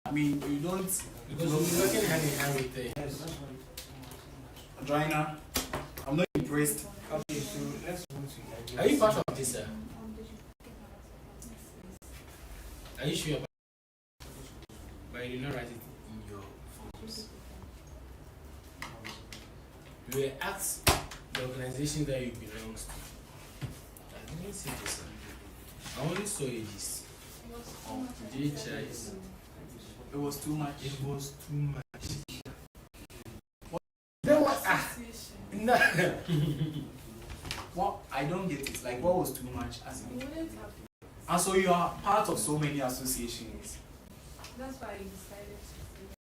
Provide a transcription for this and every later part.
I mean, you don't. Because you're working hand in hand with the. Yes. Joiner, I'm not impressed. Okay, so let's go to. Are you part of this, sir? Are you sure? But you did not write it in your forms. You were asked the organization that you belong to. I didn't see this, sir. I only saw this. JHIs. It was too much. It was too much. Then what? No. What? I don't get it. Like, what was too much? As in, and so you are part of so many associations. That's why I decided to do it.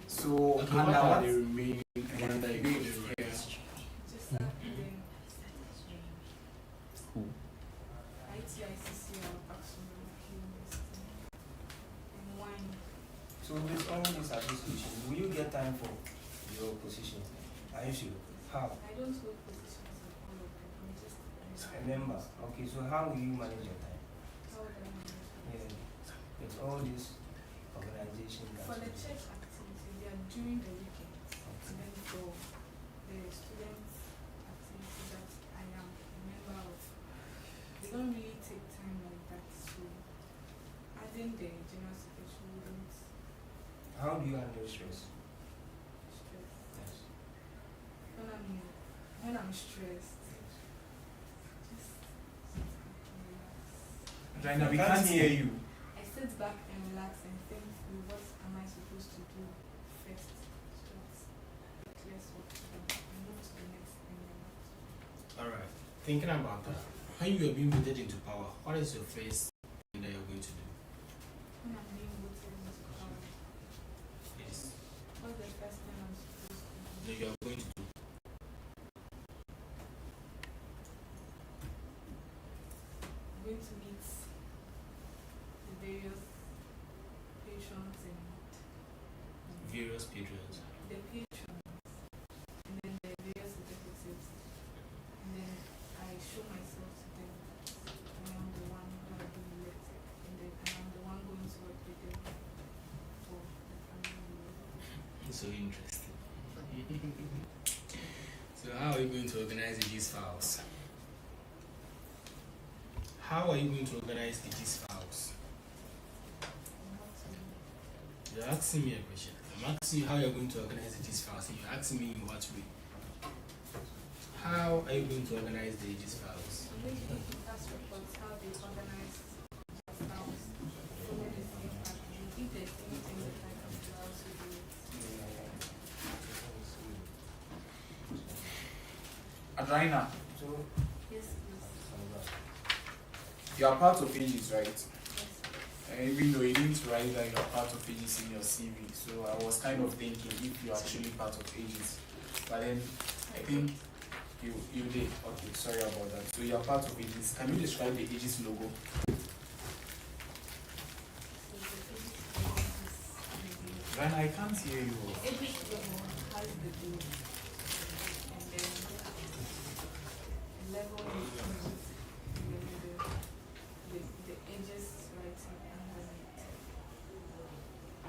So, Okay, what are the remaining one that you could Just Who? ITICC or Action and wine. So with all these associations, will you get time for your position? Are you sure? How? I don't hold positions in all of them. I'm just A member. Okay, so how will you manage your time? how would I manage it? Yeah. With all these organizations that For the you- church activities, they are during the weekends. And then for the student activity that I am a member of, they don't really take time like that. So adding the general secretary wouldn't How do you handle stress? stress. Yes. When I'm stressed, just sit back and relax. Joiner, we I can't hear you. I sit back and relax and think, what am I supposed to do first? Just clear what to do and move to the next thing. Alright. Thinking about that. When you are being voted into power, what is your first thing that you're going to do? When I'm being voted into power, Yes. what's the first thing I'm supposed to do? That you are going to do. I'm going to meet the various patrons and Various patrons. the patrons and then the various executives, and then I show myself to them that I am the one who has been elected, and then I am the one going to work with them for the family. It's so interesting. So how are you going to organize these files? How are you going to organize these files? You're asking me a question. I'm asking you how you're going to organize these files, and you're asking me in what way. How are you going to organize these files? I'm going to give you past reports, how they organize their files, follow the same pattern. If there's anything that I can do, I'll also do it. Joiner, So, Yes, please. you are part of Aegis, right? Yes. And even though you didn't write that you are part of Aegis in your CV, so I was kind of thinking if you're actually part of Aegis. But then I think you did. Okay, sorry about that. So you are part of Aegis. Can you describe the Aegis logo? Joiner, I can't hear you. Every level has the blue, and then the level is the edges writing underneath.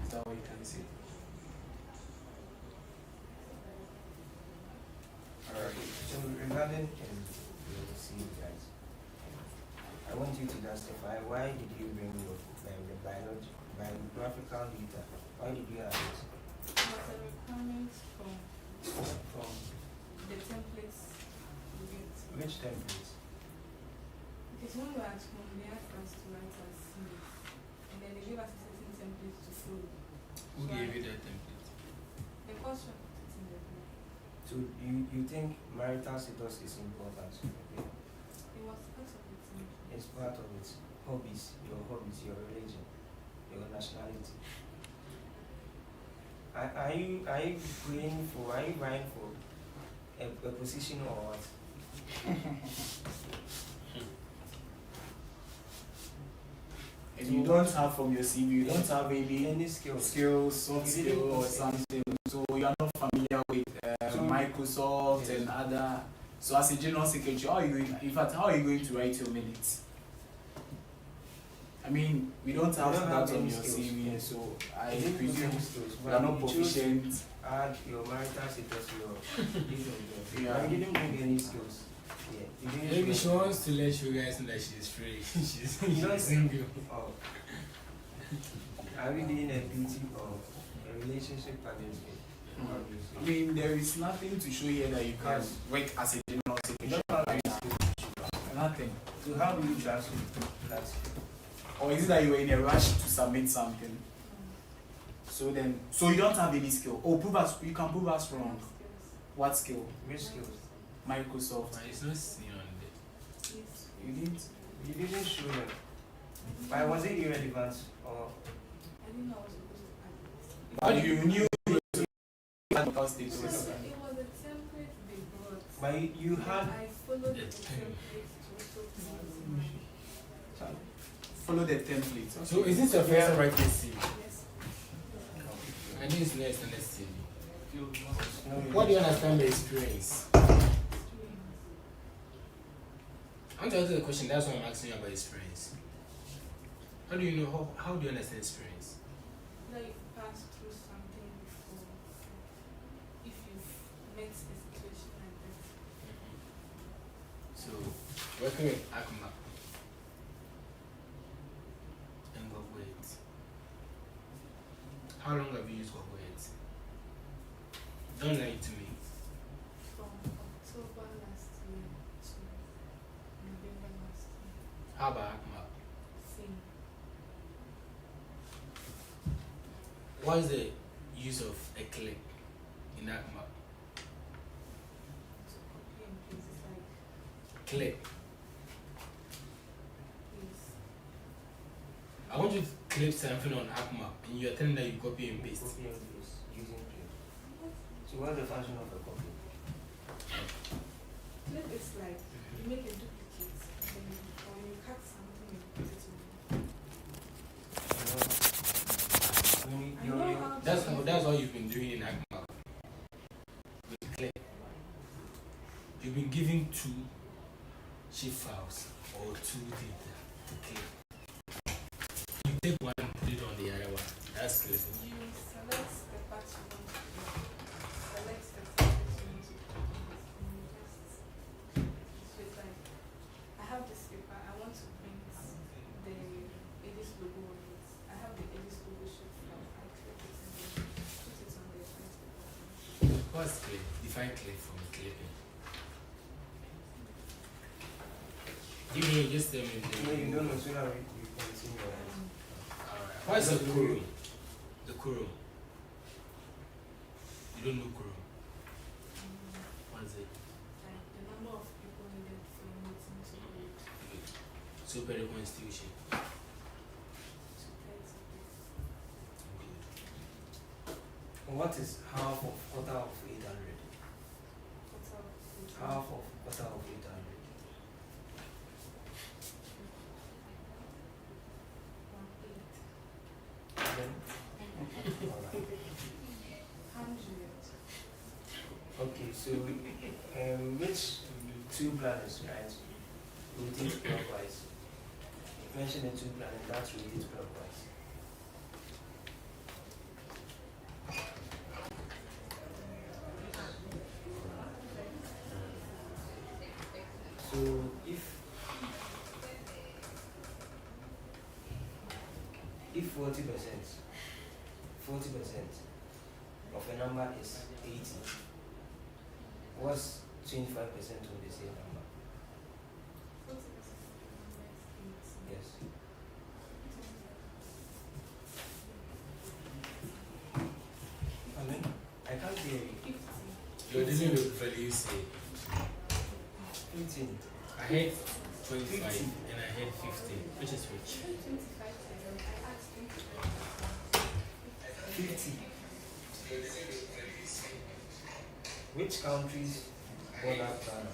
Is that what you can see? Alright. so regarding your CV, guys, I want you to justify why did you bring your the biographical data? Why did you have it? It was a requirement from From the templates we get. which template? Because when we were at home, they asked us to write our CVs, and then they gave us a certain template to follow. Who gave you that template? The course was put in the book. So you think marital status is important? Okay. It was part of the team. It's part of it. Hobbies, your religion, your nationality. Are you vying for a position or what? And you don't have from your CV, you don't have any skills? soft skills or something. So you are not familiar with Microsoft and other. So as a general secretary, how are you going to write your minutes? I mean, we don't You have don't that have on any your skills, CV, yes. so I You didn't put presume any skills, you but are not you chose to proficient. add your marital status to your Yeah. But you didn't bring any skills. Yeah. You didn't Maybe show she any- wants to let you guys know that she's free. she's You don't single. Oh. Are we doing a beauty or a relationship partnership? I mean, there is nothing to show here that you can Yes. work as a general You secretary. don't have any skills. Nothing. So how do you transfer that skill? Or is it that you were in a rush to submit something? So you don't have any skill. Oh, you can prove us wrong. What skill? Which skills? Microsoft. But it's not seen on there. You didn't? You didn't show them. But was it irrelevant or I didn't know I was supposed to add this. But you knew It status. was a template they brought. but you Then had I followed the template to also please my. Follow the template. So is this your first time writing CV? Yes. I think it's next and next CV. no, What do you understand by experience? I'm to answer the question, that's why I'm asking you about experience. How do you know, how do you understand experience? Like passed through something before. If you've met a situation like that. So, working with Akuma and Gogwait. How long have you used Gogwait? Don't lie to me. From October last year to November last year. How about Akuma? Same. What is the use of a click in Akuma? To copy and paste. It's like Click. this. I want you to clip something on Akuma and you're telling that you copy and paste. copy and paste using clip. So what's the function of a copy? Clip is like you make a duplicate and then or you cut something and put it in. You know, I know how to That's what you've been doing in Akuma. With click. You've been giving two shape files or two data to click. You take one and put it on the other one. That's clipping. You select the part you want to do. Select the template you want to do. And you just so it's like I have this paper, I want to print the Edis logo on it. I have the Edis logo sheet file. I click it and then put it on the first paper. What's clip? Define clip from clipping. Give me just tell me. no, you don't know, so now you continue. Alright. What's the quorum? The quorum. You don't know quorum. What's it? Like the number of people needed for a meeting to hold So per the constitution. to 30 people. What is half of quarter of 800? Total meeting. Half of quarter of 800. Then, alright. 100. Okay, so which two planets, right, rotate clockwise? You mentioned the two planets that rotate clockwise. So if 40% of a number is 80, what's 25% of the same number? 40% of the number is 80. Yes. I mean, I can't hear you. 50. You're dealing with values say. 15. I had 25 and I had 15. Which is which? 25. I asked 25. 50. Which countries border Ghana?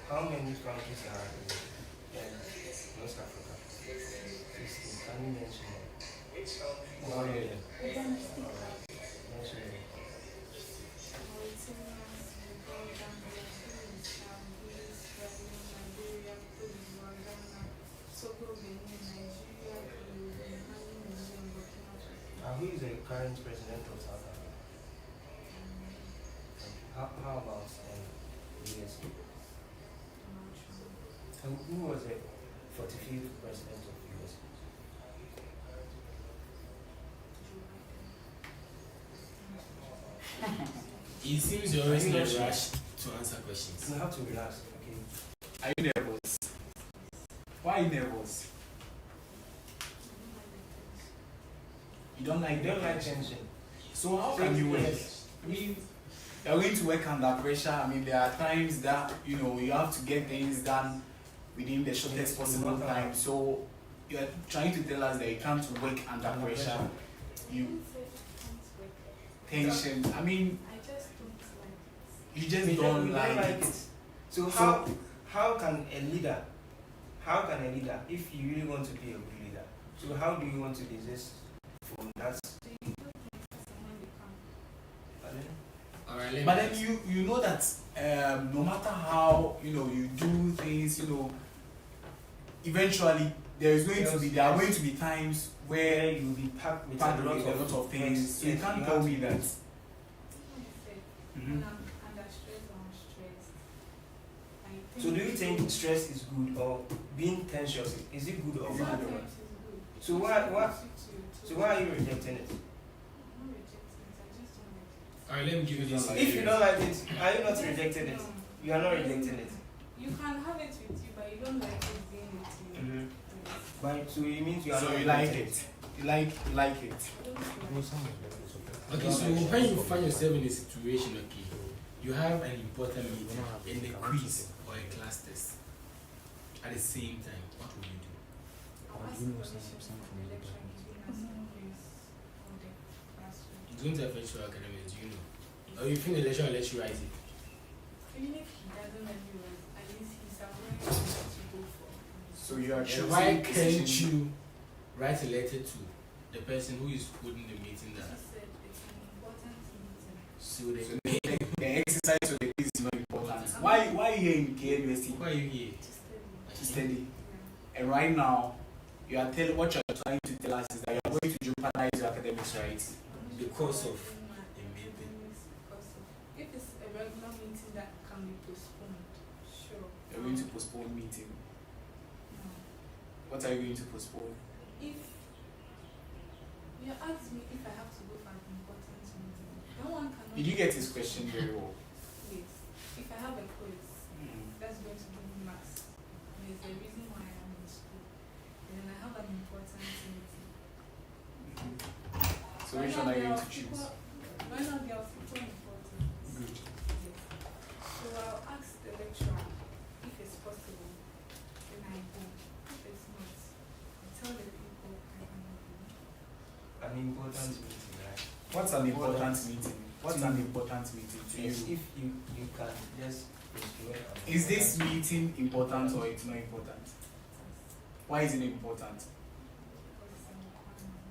How many countries are in West Africa? 16. Can you mention them? One of them. Mention them. Mauritania, Senegal, Gambia, Guinea-Bissau, Guinea, Sierra Leone, Liberia, current president of South Africa? How about USA? And who was the 45th president of USA? It seems you're always in a rush to answer questions. You have to relax, okay? Are you nervous? Why are you nervous? You don't like You don't like tension. tension. So how can you work? Yes. I mean, you're going to work under pressure. I mean, there are times that you have to get things done within the shortest possible time. So you're trying to tell us that you can't work under pressure. You tension. I mean, I just don't like it. you just We don't like like it. So how can a leader, if you really want to be a good leader, so how do you want to resist from that? Do you do things as and when they come? Pardon? Alright, let me But then ask. you know that no matter how you do things, eventually there are going to be times Where where you'll be packed with packed a lot with a lot of things. So you Yes, can't you tell have me to- that. When I'm under stress or I'm stressed, I think. So do you think stress is good or being tensious, is it good or bad? Sometimes it's good. So why- So So why are you rejecting it? I'm not rejecting it, I just don't like it. Alright, let me give you this. Like If you don't like it, are you not Yes, rejecting it? no. You are not rejecting it. You can have it with you, but you don't like it being with you. Mm-hmm. Yes. But so it means you are So not you like rejecting it. You like it. I don't like Okay, so when you find yourself in a situation, okay, you have an important meeting in a quiz or a class test at the same time, what will you do? I'll ask permission from the lecturer giving us a quiz for the classroom. It's going to affect your academics, do you know? Or you think the lecturer will let you write it? Even if he doesn't let you write, at least he's aware of what to go for. So you are And choosing. why can't decision- you write a letter to the person who is holding the meeting He that said it's an important meeting. so they So the exercise of the quiz is not important. Why are you here in KNUST? why are you here? To study. To study. Yeah. And right now, what you're trying to tell us is that you're going to jeopardize your academics, right? Because of My a meeting. academics, because of if it's a regular meeting that can be postponed, sure. You're going to postpone meeting. No. What are you going to postpone? If you ask me if I have to go for an important meeting, no one cannot. Did you get his question very well? Yes. If I have a quiz, that's going to give me marks. There's a reason why I'm in school. And then I have an important meeting. So which one are you going to choose? Why not they are super important? Good. Yes. So I'll ask the lecturer if it's possible, then I go. If it's not, I tell the people I cannot go. An important meeting, right? What's an important meeting? What's an important meeting to Yes, you? if you can just postpone an Is this important- meeting important or it's not important? Why is it important? Because it's an requirement.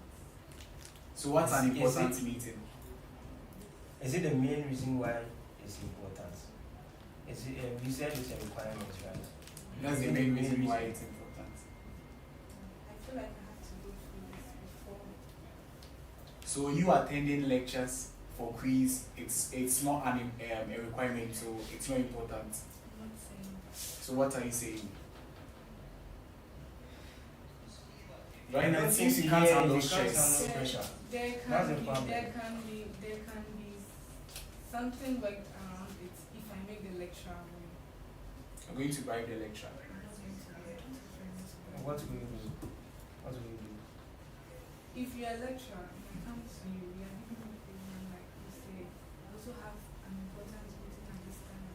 So what's an Is important it- meeting? Is it the main reason why it's important? Is it, you said it's a requirement, right? That's the Is it main reason why it's important. I feel like I have to go through this before. So you attending lectures for quiz, it's not a requirement, so it's not important. I'm not saying that. So what are you saying? Right I now, don't it seems think you can't here handle you can't stress. handle pressure. There That's can the be problem. there can be something worked around it if I make the lecturer win. I'm going to bribe the lecturer. I'm not going to be able to friends with What will you do? What will you do? If you're a lecturer and I come to you, we are giving you opinion like you say, I also have an important meeting at this time.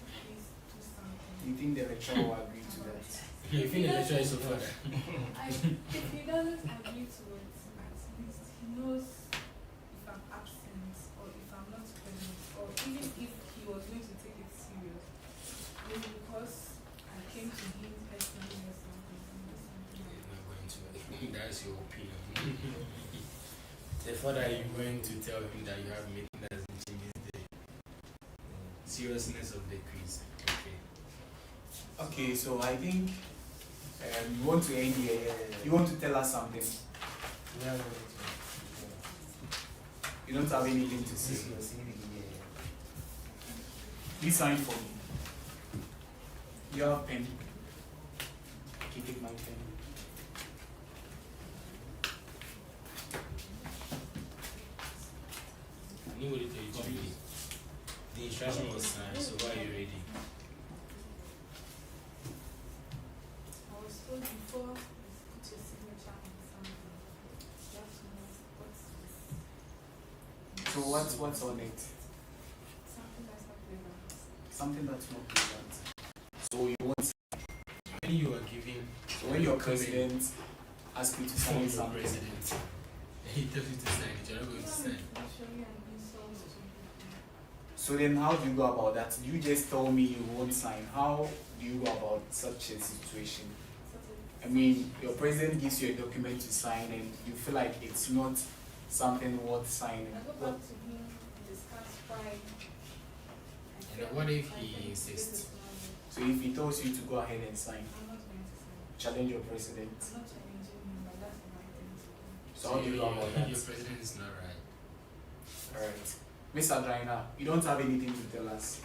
Please do something. Do you think the lecturer will agree to that? You think the lecturer is so far? If he doesn't agree to it, at least he knows if I'm absent or if I'm not present, or even if he was going to take it serious, maybe because I came to him personally or something. You're not going to. That's your opinion. The further you going to tell him that you have a meeting doesn't change the seriousness of the quiz. Okay. Okay, so I think you want to end here. You want to tell us something. Yeah, You don't have anything to This say. is your CV, yeah. Please sign for me. You have pen. Can you take my pen? Anybody tell you to read? The instruction was signed, so why are you reading? I was told before you put your signature on something, you have to know what's this. So what's on it? Something that's not clever. Something that's not pleasant. So you want. When you are giving, So when your president asks you to from sign your something, president, and he tells you to sign it, you're not going to sign. Actually, an insult to people. so then how do you go about that? You just told me you won't sign. How do you go about such a situation? I mean, your president gives you a document to sign and you feel like it's not something worth signing. I go What, back to him, discuss why. And then what if he insists? so if he tells you to go ahead and sign, I'm not going to sign. challenge your president. I'm not challenging him, but that's the right thing to do. So how do you go about that? Your president is not right. Alright. Mr. Drainer, you don't have anything to tell us.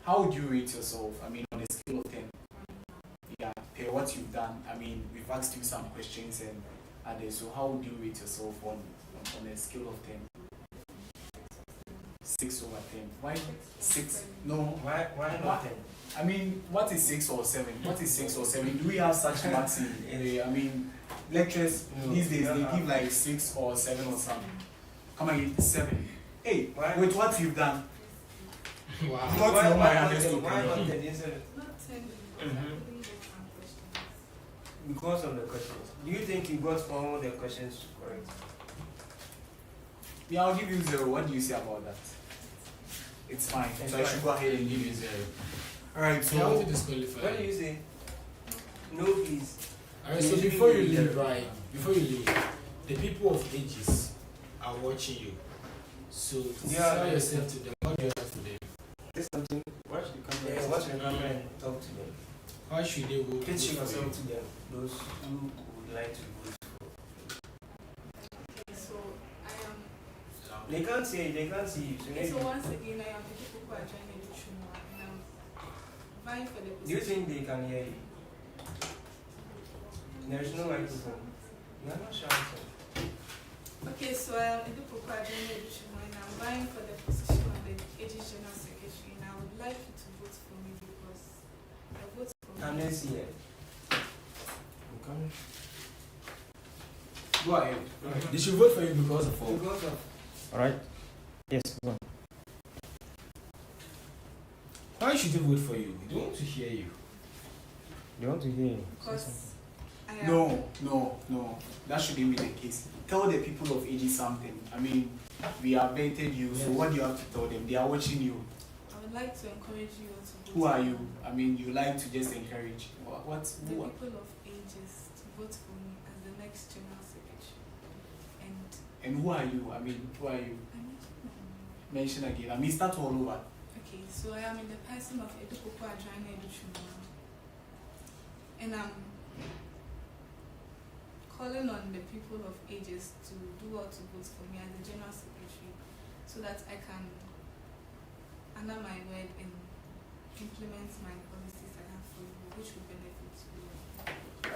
How would you rate yourself? I mean, on a scale of 10. Yeah, per what you've done. I mean, we've asked you some questions and others. So how would you rate yourself on a scale of 10? 6 over 10. Why 6? No. Why What? not 10? I mean, what is 6 or 7? What is 6 or 7? Do we have such marks in I mean, lectures No, these days, they yeah. give like 6 or 7 or something. Come again, 7. Hey, Why? with what you've done, Wow. Not Why know my not 10? understood. Why not 10 instead? Not 10 because I Mhm. couldn't get some questions. Because of the questions. Do you think you got all the questions correct? yeah, I'll give you 0. What do you say about that? It's fine. It's So I should fine. go ahead and give you 0. Alright, So how to so disqualify? What do you say? No, please. Alright, so Usually before you you leave, get- right? Before you leave, the people of ages are watching you. So Yeah. sell yourself to them. What do you have for them? This something. watch the camera. Yeah, watch the camera and talk to them. How should they vote? Pitch for yourself you? to them. Those who would like to vote for. Okay, so I am. They can't see you. So Okay, maybe. so once again, I am the people who are joining the Chuma and I'm vying for the Do you position. think they can hear you? There is no microphone. You are not shouting. Okay, so I am the people who are joining the Chuma and I'm vying for the position of the AG General Secretary and I would like you to vote for me because I vote for Can me. they see it? Go ahead. They should vote for you because of all. Because of. Alright? Yes, go on. Why should they vote for you? They want to hear you. They want to hear you. Because I am. No. That shouldn't be the case. Tell the people of AG something. I mean, we have vetted you, so what do you have to tell them? They are watching you. I would like to encourage you all to vote. Who are for you? me. I mean, you like to just encourage. What? The Who are? people of ages to vote for me as the next General Secretary. And And who are you? I mean, who are you? I mentioned my name. Mention again. I mean, start all over. Okay, so I am in the person of Edukoko Adjoine Educhuma. And I'm calling on the people of ages to do all to vote for me as the General Secretary so that I can honor my word and implement my policies I have for you, which will benefit you.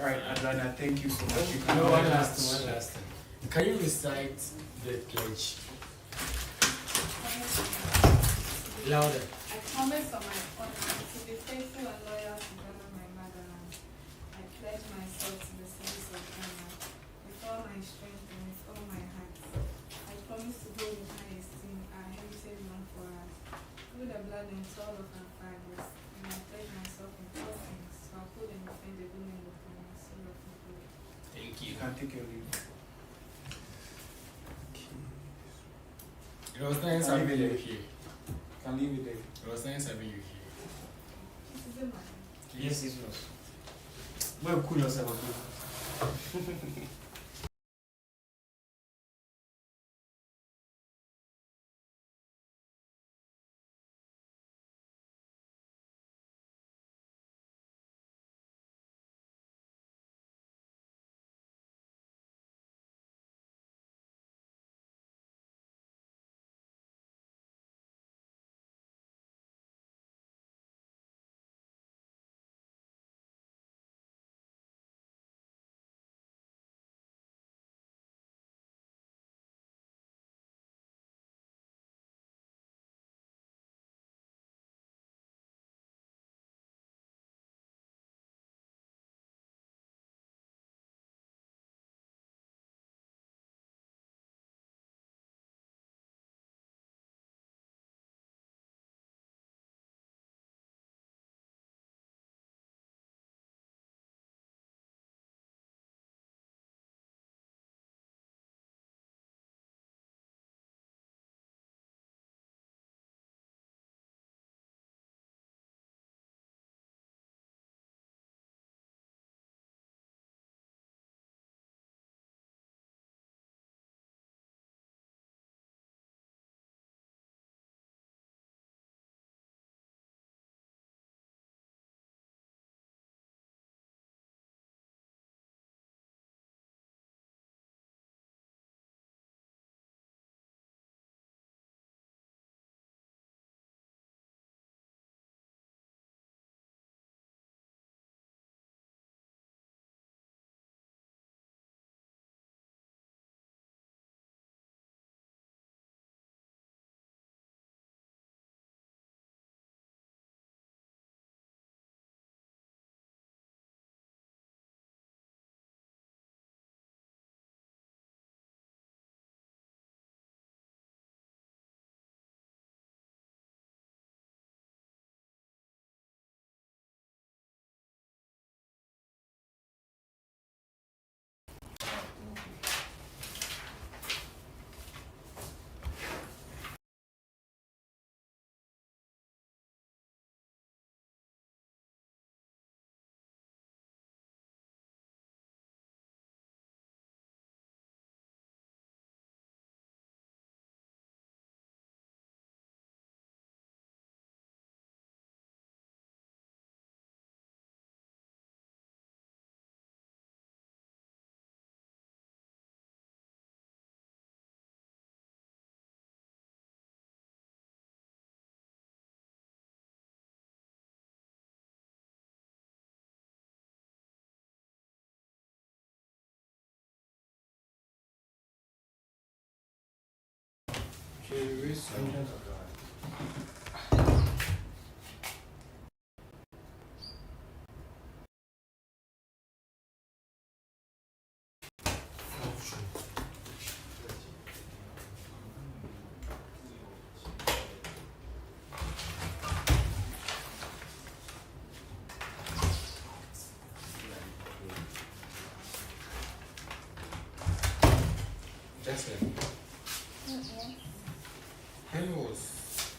Alright, Adriana, thank you so much. You can No, go one ahead. last thing. Can you recite the pledge? Louder. I promise on my honor to be faithful and loyal to Ghana, my motherland. I pledge myself to the service of Ghana with all my strength and with all my heart. I promise to hold in high esteem our heritage known for us, through the blood and soul of our fathers, and I pledge myself in all things to uphold and defend the women of my soul of people. Thank You you. can take your leave. It was nice Can I having leave you it here. You can leave it there. It was nice having you here. This is it, man. Yes, it was. Well, cool yourself. President of God. Jackson, Yes. when was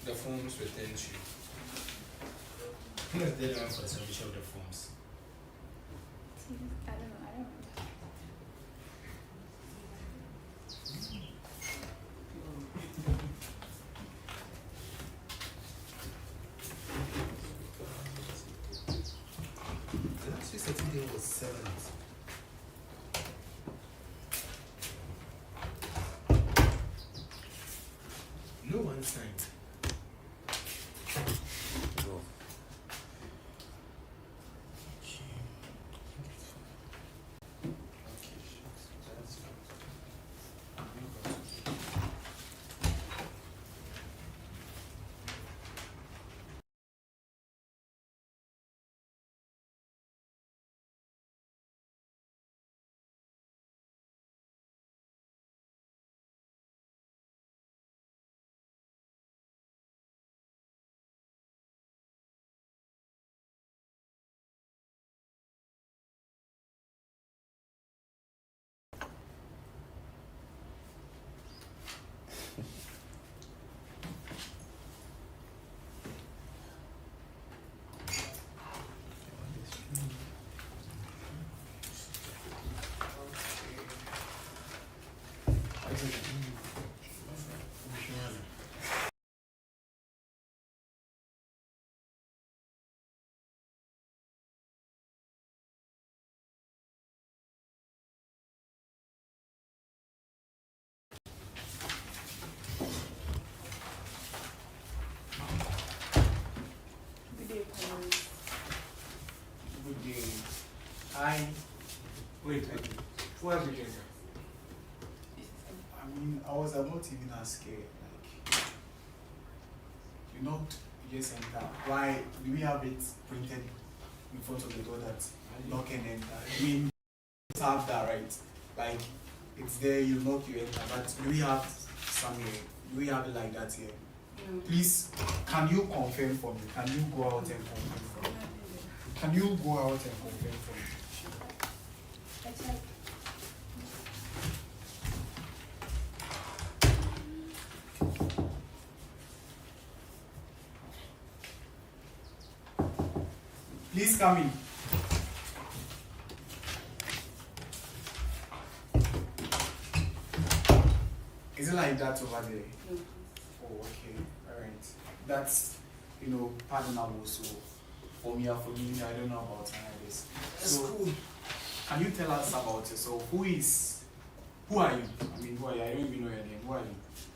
the forms returned to you? When was the deadline for the submission of the forms? I don't know. The last week Saturday was 7th. No one signed. Good day, parents. Good day. I Who else you drink? I was about to even ask you not just enter. Why do we have it printed in front of the door that knock and enter? You have that, right? Like it's there, you knock, you enter. But do we have some here? Do we have it like that here? No. Please, can you confirm for me? Can you go out and confirm for me? Can you go out and confirm for me? I checked. Please come in. Is it like that over there? No. Oh, okay. Alright. That's, pardonable. So, for me, I forgive you. I don't know about this. That's So, cool. can you tell us about yourself? Who are you? Who are you? I don't even know your name. Who are you?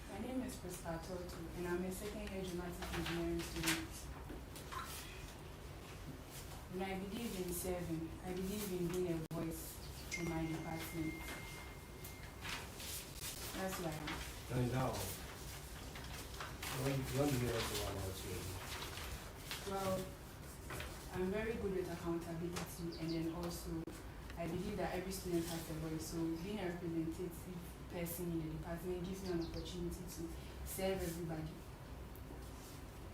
My name is Priscilla Toto, and I'm a second-year dramatic engineering student. When I believe in serving, I believe in being a voice in my department. That's why No, is that all? What do you want to know about you? well, I'm very good with accountability, and then also I believe that every student has a voice. So being a representative person in the department gives me an opportunity to serve everybody.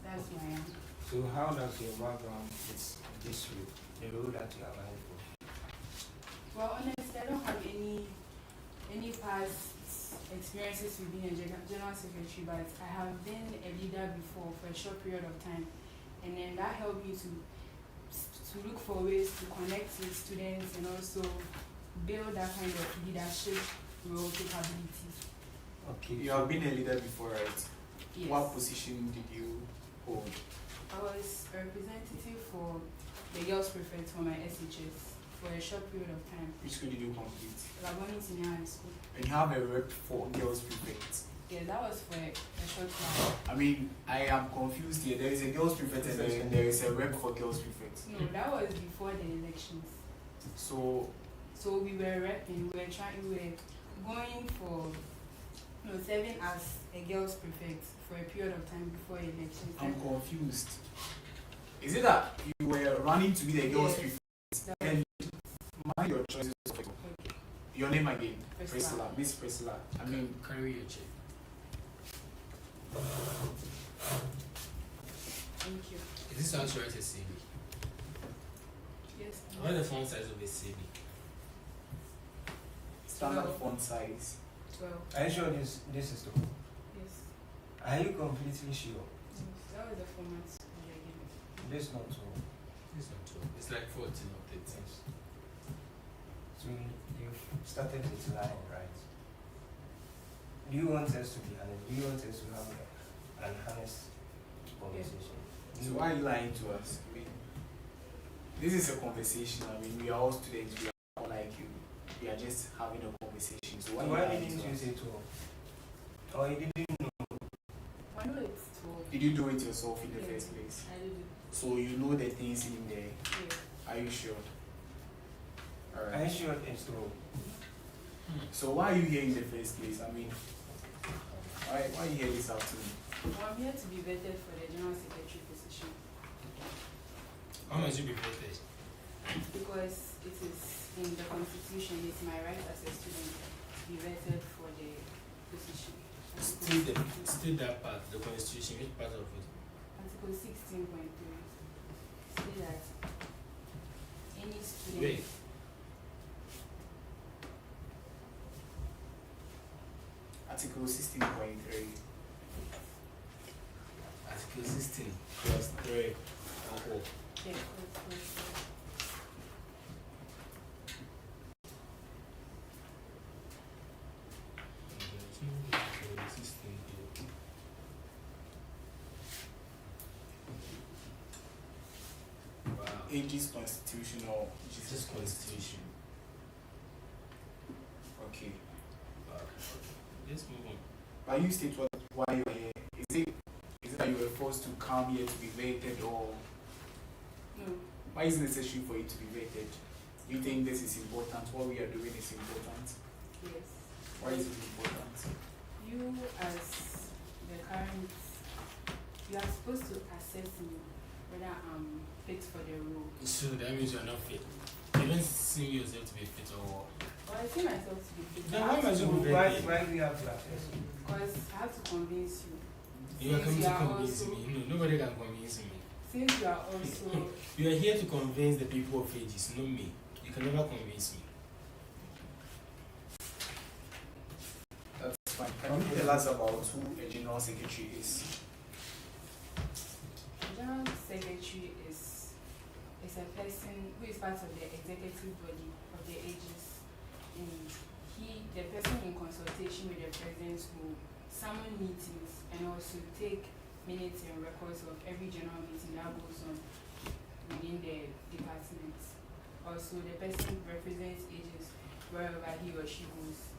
That's who I am. So how does your background fit this role, the role that you are vying for? Well, honestly, I don't have any past experiences with being a general secretary, but I have been a leader before for a short period of time, and then that helped me to look for ways to connect with students and also build that kind of leadership role capabilities. Okay. You have been a leader before, right? Yes. What position did you hold? I was a representative for the girls prefect for my SHS for a short period of time. Which school did you complete? Laboni Senior High School. And you have a rep for girls prefect. Yeah, that was for a short while. I am confused here. There is a girls prefect and there is a rep for girls prefect. No, that was before the elections. So So we were repping, we were going for No, serving as a girl's prefect for a period of time before elections. I'm confused. Is it that you were running to be the girls' Yes. prefect? Then mind your choices. Okay. Your name again? Priscilla. Priscilla. Miss Priscilla. I mean, carry your check. Thank you. Is this how to write a CV? Yes. What is the font size of a CV? standard 12. font size. 12. Are you sure this is the Yes. Are you completely sure? Yes. That was the format we were given. This not so. It's not 12. It's like 14 or 13. Yes. So you've started with lying, right? Do you want us to be honest? Do you want us to have an honest conversation? So why are you lying to us? I mean, this is a conversation. I mean, we are all students. We are all like you. We are just having a conversation. So Why why are you lying didn't to you us? say 12? Or you didn't know? I know it's 12. Did you do it yourself in the Yes. first place? I did it. So you know the things in there. Yeah. Are you sure? Are you Alright. sure it's 12? So why are you here in the first place? I mean, why are you here this afternoon? Well, I'm here to be vetted for the general secretary position How much you be voted? because it is in the constitution. It's my right as a student to be vetted for the position. Still that part, the constitution, which part of it? Article 16.3 say that any student. Wait. Article 16.3. Article 16 plus 3 or Yeah, that's Wow. Age's constitutional. Just constitution. Okay. Wow. Let's move on. But you state why you are here. Is it that you were forced to come here to be vetted, or No. why is it necessary for you to be vetted? You think this is important? What we are doing is important? Yes. Why is it important? You as the current, you are supposed to assess me whether I'm fit for the role. So that means you're not fit. You don't see yourself to be fit or what? But I see myself to be fit. Then why must you So be why vetted? do you have to access you? Because I have to convince you. You are Since coming you to are convince also- me. No, nobody can convince me. Since you are also, You are here to convince the people of ages, not me. You can never convince me. That's fine. Can you tell us about who a general secretary is? the general secretary is a person who is part of the executive body of the ages. And the person in consultation with the president will summon meetings and also take minutes and records of every general meeting that goes on within the department. Also, the person represents ages wherever he or she goes,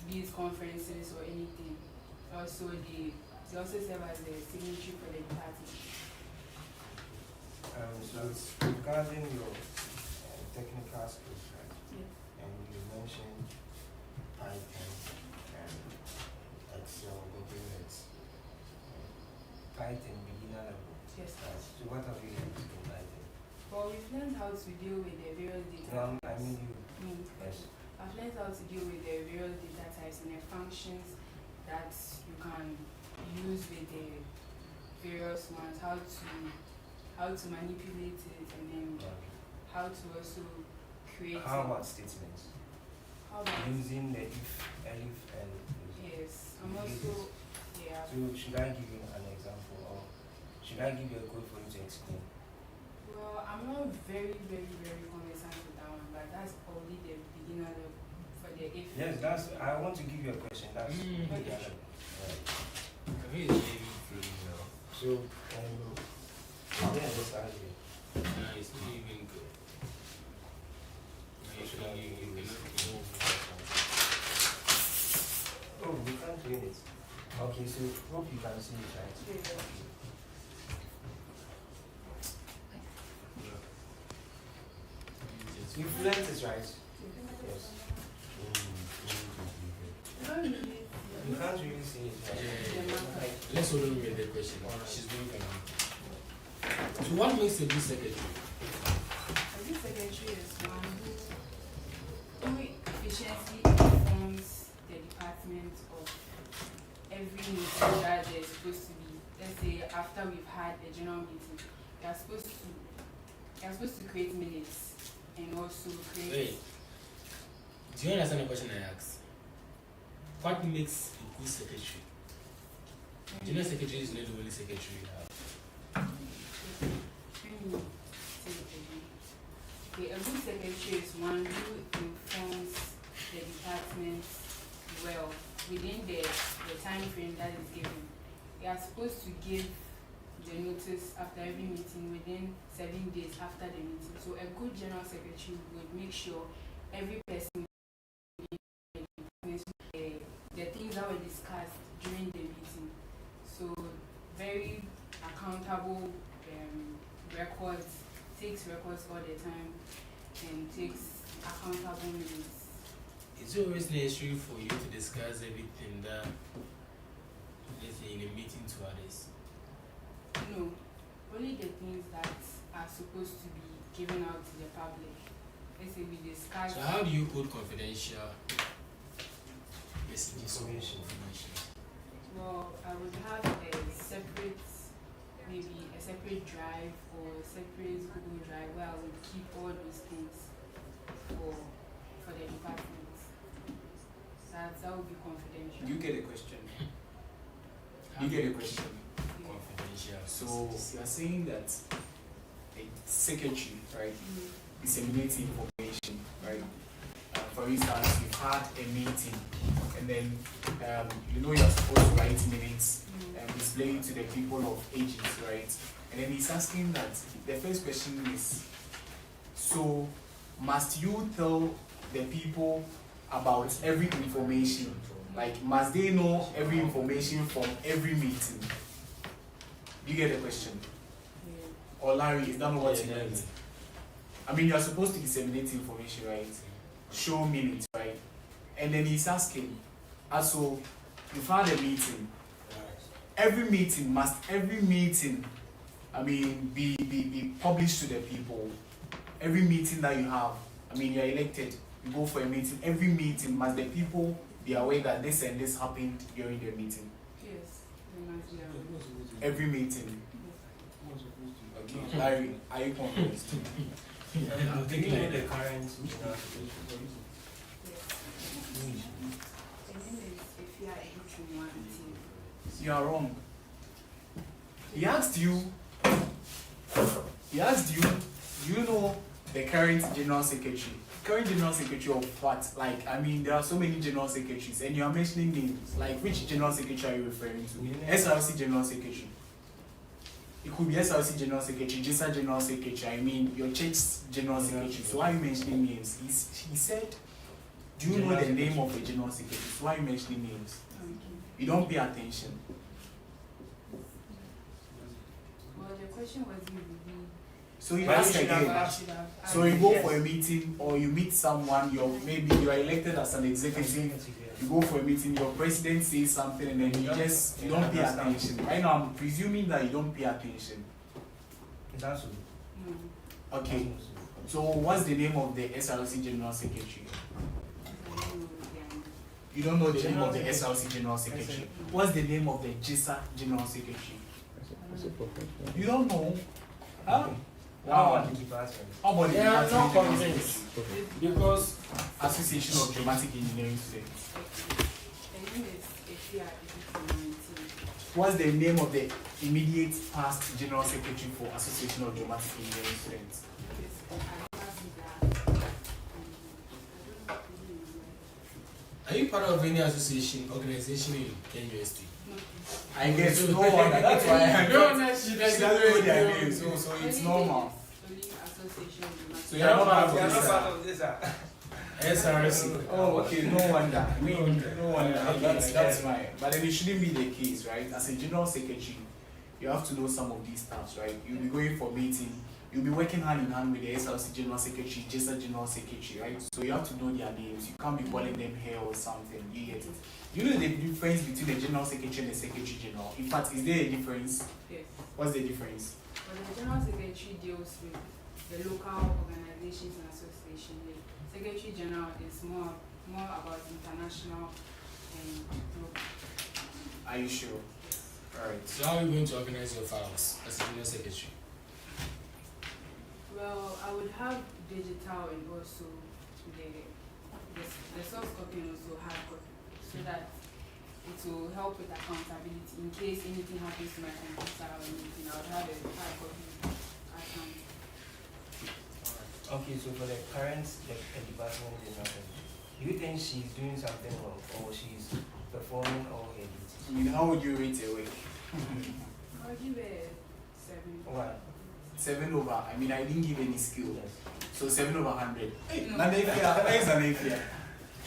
be it conferences or anything. Also, they also serve as the signatory for the department. So it's regarding your technical skills, right? Yeah. And you mentioned Python and Excel, Google Earth. Python beginner level. Yes. Right. So what have you learned in Python? Well, we've learned how to deal with the various data No, I types. mean you. Yes. I've learned how to deal with the various data types and the functions that you can use with the various ones, how to manipulate it, and then how to also create How it. about statements? How about Using the if, elif, and yes, I'm also yeah. So should I give you an example, or should I give you a code for you to explain? Well, I'm not very conversant with that one, but that's only the beginner level for the if. Yes, I want to give you a question. That's Mm. beginner level. Right. Can we leave it through now? So yeah, let's start here. Nah, it's not even good. Nah, you cannot move. Oh, we can't clean it. Okay, so hope you can see it, right? Yeah. You've learned it, right? Yes. I don't really You can't really say it. Right? Let's hold on with the question. She's going for now. So what makes a good secretary? A good secretary is one who efficiently informs the department of every meeting that there's supposed to be. Let's say after we've had a general meeting, you're supposed to create minutes and also create. Wait. Do you understand the question I asked? What makes a good secretary? General secretary is not the only secretary you have. Okay, a good secretary is one who informs the department well within the time frame that is given. They are supposed to give the notice after every meeting within 7 days after the meeting. So a good general secretary would make sure every person the things that were discussed during the meeting. So very accountable records, takes records all the time and takes accountable minutes. Is it always necessary for you to discuss everything that, let's say, in a meeting to others? No, only the things that are supposed to be given out to the public. Let's say we discuss. So how do you hold confidential messages or Information. information? Well, I would have maybe a separate drive or a separate Google Drive where I would keep all those things for the department. That would be confidential. You get a question. You get a question. Yeah. Confidential. So you are saying that a secretary, right, disseminates information, right? For instance, you've had a meeting, and then you know you're supposed to write minutes and display it to the people of ages, right? And then he's asking that the first question is, so must you tell the people about every information? Like, must they know every information from every meeting? Do you get the question? Yeah. Or Larry, is that not what you meant? I mean, you're supposed to disseminate information, right? Show minutes, right? And then he's asking, so you've had a meeting. Must every meeting, I mean, be published to the people? Every meeting that you have, I mean, you're elected, you go for a meeting. Every meeting, must the people be aware that this and this happened during the meeting? Yes, they must be aware. Every meeting. Okay, Larry, are you convinced? I'm thinking like the current general You are wrong. He asked you, do you know the current general secretary? Current general secretary of what? Like, I mean, there are so many general secretaries, and you are mentioning names. Like, which general secretary are you referring to? SRC general secretary. It could be SRC general secretary, JISA general secretary, I mean, your church's general secretary. So why are you mentioning names? He said, do you know the name of the general secretary? So why are you mentioning names? You don't pay attention. Well, the question was So you ask again. So you go for a meeting or you meet someone, maybe you are elected as an executive, you go for a meeting, your president says something and then you don't pay attention. Right now I'm presuming that you don't pay attention. That's Okay. So what's the name of the SRC General Secretary? You don't know the name of the SRC General Secretary. What's the name of the JISA General Secretary? You don't know? Huh? How Wow. about the department? How about the Yeah, I'm not Department of convinced. Engineering? Because Association of Dramatic Engineering Students. What's the name of the immediate past General Secretary for Association of Dramatic Engineering Students? are you part of any association, organization in KUST? I guess no one. That's why I No, she she doesn't doesn't know their know. names, so it's normal. So you're not part of We are not this, part of this. SRC. Oh, okay, no wonder. I mean, no wonder. That's fine. But then it shouldn't be the case, right? As a general secretary, you have to know some of these stuff, right? You'll be going for meeting, you'll be working hand in hand with the SLC General Secretary, JSA General Secretary, right? So you have to know their names. You can't be calling them here or something. You get it? You know the difference between the General Secretary and the Secretary General? In fact, is there a difference? Yes. What's the difference? But the General Secretary deals with the local organizations and associations. The Secretary General is more about international and global. Are you sure? Alright. So how are you going to organize your files as a General Secretary? Well, I would have digital and also the soft copy and also hard copy, so that it will help with accountability. In case anything happens to my computer or anything, I would have a hard copy at hand. Okay, so for the current department general, do you think she's doing something wrong or she's performing all her duties? I mean, how would you rate a week? I'll give it 7. Why? 7 over. I mean, I didn't give any skill. Yes. So 7 over 100. No. Nanefia, where is Nanefia?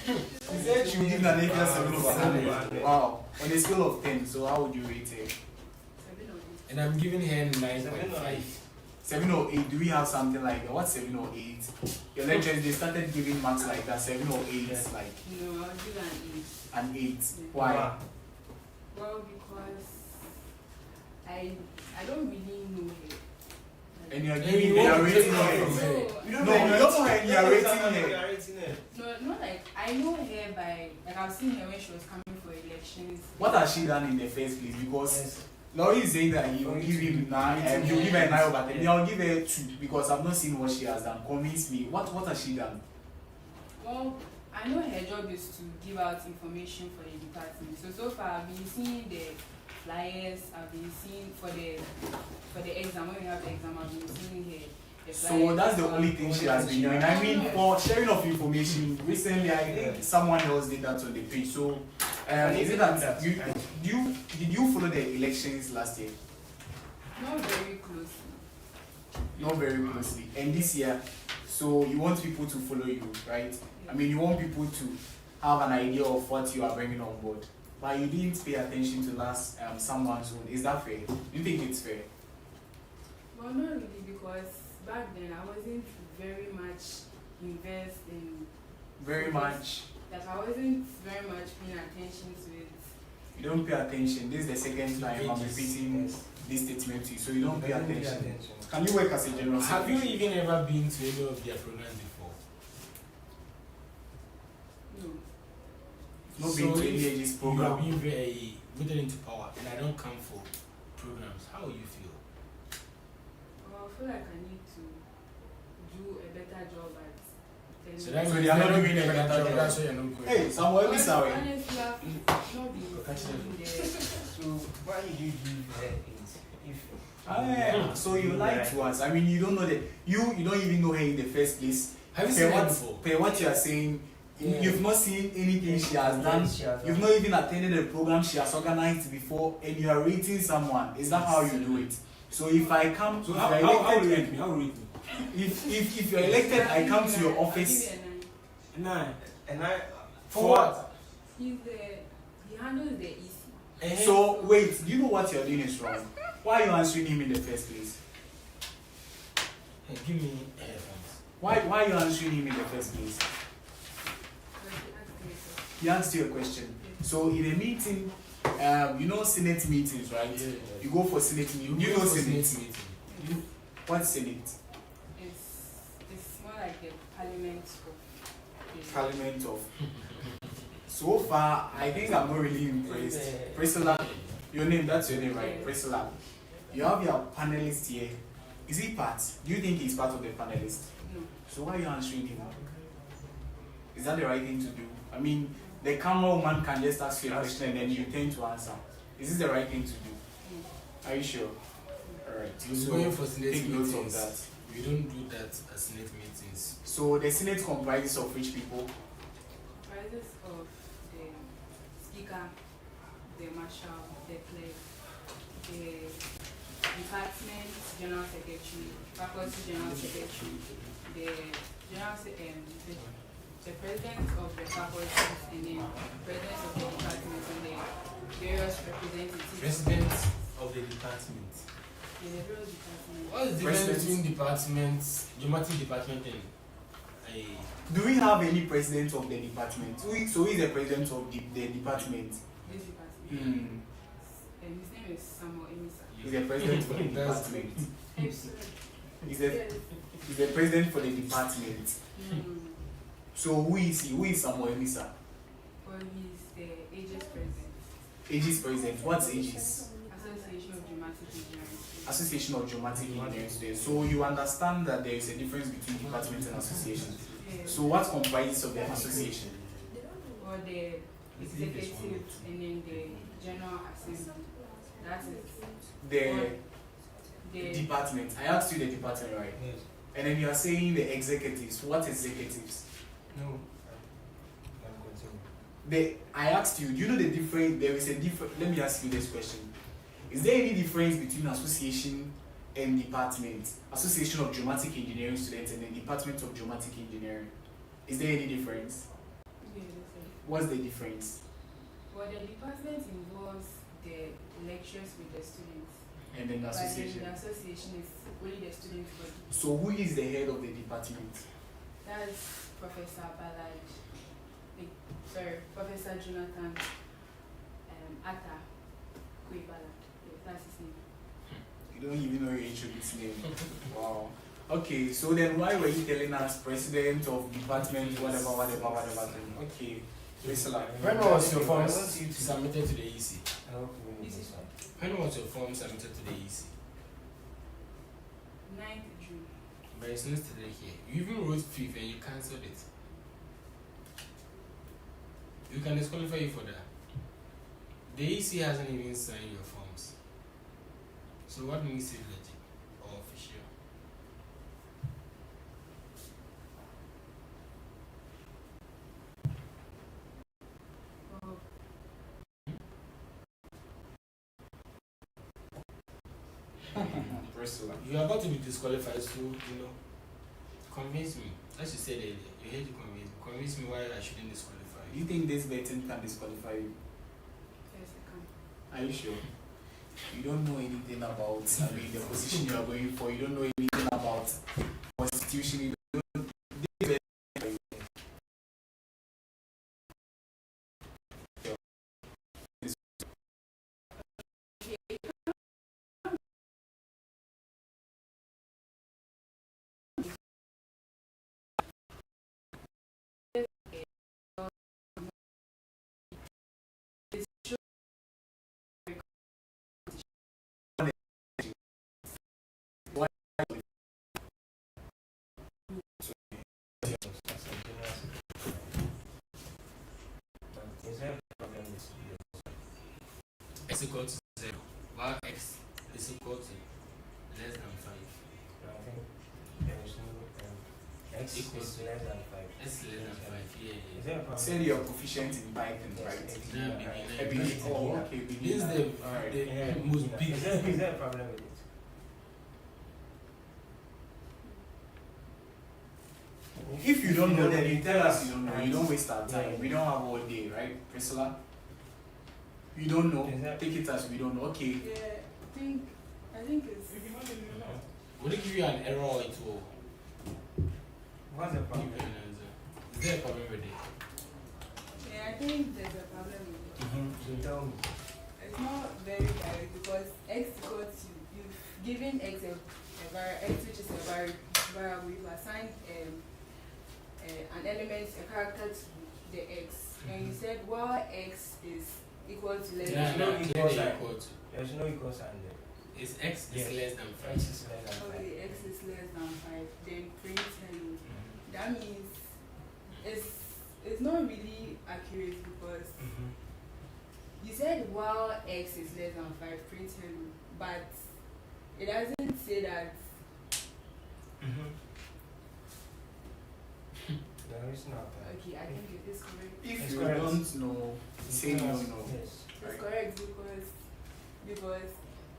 He said you give Nanefia 7 over 100. Wow. On a scale of 10, so how would you rate it? 7 or 8. And I'm giving her 7 or 9.5. 8. 7 or 8, do we have something like that? What's 7 or 8? Your lecturers, they started giving marks like that, 7 or 8, Yes. like No, I'll give it an 8. Yeah. Why? Why? well, because I don't really know her. And you are And giving you you are want to rating take her. from her. You don't know her and you are rating her. No, not like I know her by like I've seen her when she was coming for elections. What has she done in the first place? Because Yes. Laurie is saying that he will give him 9 and you give her 9 over 10. I'll give her 2 because I've not seen what she has done. Convince me. What has she done? Well, I know her job is to give out information for the department. So far I've been seeing the flyers, I've been seeing for the exam, when we have the exam, I've been seeing her. The So flyers. that's the only thing she has been doing. I mean, for sharing of information, recently I think someone else did that on the page. So, is it that did you follow the elections last year? Not very closely. Not very closely. And this year, so you want people to follow you, right? I mean, you want people to have an idea of what you are bringing on board. But you didn't pay attention to last someone's own. Is that fair? Do you think it's fair? Well, not really, because back then I wasn't very much invested in. Very much. Like I wasn't very much paying attention to it. You don't pay attention. This is the second time I'm Pages. repeating Yes. this statement to you. So you don't pay Doesn't pay attention. attention. Can you work as a general Have you secretary? even ever been to any of their programs before? No. Not been to any if of this you are program. being very voted into power and I don't come for programs, how will you feel? Well, I feel like I need to do a better job at telling. So that So means they are not they're doing a better job. That's why you're not going. Hey, Samuel, But this way. honestly, I've not been seeing the. So why did you give her 8? So you lied to us. I mean, you don't know that. You don't even know her in the first place. Have you Per seen her what, before? per what you are saying, Yeah. you've not seen anything she has done. Yes, she has You've done. not even attended a program she has organized before, and you are rating someone. Is that how you do it? So if I come, So if how you're will you elected, rate me? How will you rate me? if you're elected, I come to your office. I'll give you a 9. 9. And I For what? He handles the EC. So wait, do you know what you're doing is wrong? Why are you answering him in the first place? Hey, give me headphones. Why are you answering him in the first place? He asked you a question. So in a meeting, you know Senate meetings, right? Yeah. You go for Senate meeting. You know Senate. meeting. You, what's Senate? It's more like the parliament of the Parliament of. So far, I think I'm not really impressed. Priscilla, your name, that's your name, right? Priscilla. You have your panelist here. Is he part? Do you think he's part of the panelist? No. So why are you answering him? Is that the right thing to do? I mean, the camera woman can just ask you a question and then you tend to answer. Is this the right thing to do? Are you sure? Alright. You're going for Senate take note of meetings. that. We don't do that at Senate meetings. So the Senate comprises of which people? Comprises of the speaker, the marshal, the clerk, the department general secretary, faculty general secretary, the the president of the faculties, and then president of the department, and the various representatives. President of the department. Yeah, the real department. What's the difference President. between departments, geomatic department and a Do we have any president of the department? So who is the president of the department? This department. Hmm. And his name is Samuel Amissah. He's the president for the That's department. Absolutely. He's the president for the department. Mm. So who is he? Who is Samuel Amissah? Well, he's the Aegis president. Aegis president. What's Aegis? Association of Dramatic Engineering. Association of Geomatic Engineering Students. So you understand that there is a difference between department and association. Yeah. So what comprises of the association? Or the executive and then the general assembly. That is The the department. I asked you the department, right? Yes. And then you are saying the executives. What executives? No. I'm continuing. I asked you, do you know the difference? There is a difference. Let me ask you this question. Is there any difference between association and department? Association of Geomatic Engineering Students and the Department of Geomatic Engineering. Is there any difference? yeah, that's it. What's the difference? Well, the department involves the lectures with the students. And then the But then association. the association is only the students' body. So who is the head of the department? That's Professor Ballard. Professor Jonathan Atta Kwe Ballard. Yes, that's his name. You don't even know your introduce name. Wow. Okay, so then why were you telling us president of department, whatever? Okay, Priscilla. when was your form I want you to- submitted to the EC? I hope you win this one. When was your form submitted to the EC? 9th June. But it's not still here. You even wrote fifth and you cancelled it. You can disqualify you for that. The EC hasn't even signed your forms. So what makes it legit or official? Oh, Priscilla. You are about to be disqualified, so convince me. As you said earlier, you had to convince me. Convince me why I shouldn't disqualify Do you. you think this betting can disqualify you? yes, I can. Are you sure? You don't know anything about, the position you are going for. You don't know anything about constitution. You don't this betting- Is there a problem with this? X equal to 0, while X is equal to less than 5. I think there is no X Equals is to- less than 5. X less than 5, yeah. Is there a problem? Said you are proficient in Python, Yes, right? it's Yeah, beginner, beginner. right? Oh, okay. This is beginner. the, Alright. the Yeah, most beginner. big. Is there a problem with it? If you don't know, then you tell us you us. don't know. You don't waste our time. Yeah. We don't have all day, right, Priscilla? You don't know. Is that- Take it as we don't know. Okay. Yeah, I think it's. Would it give you an error or it will What's the give problem? you an answer? Is there a problem with it? Yeah, I think there's a problem with it. So tell me. It's not very direct because x equals to you've given x x which is a variable, you've assigned an element, a character to the x, and you said well x is equal to less Yeah, than no, no, equal clearly sign. equal to. There's no equal sign there. Is X is Yes. less than 5. X is less than 5. okay, x is less than 5, then print hello. That means it's not really accurate because you said while x is less than 5, print hello, but it doesn't say that. No, it's not. Okay, I think it is correct. If It's you correct. don't know, say no, no. Yes. It's Right. correct because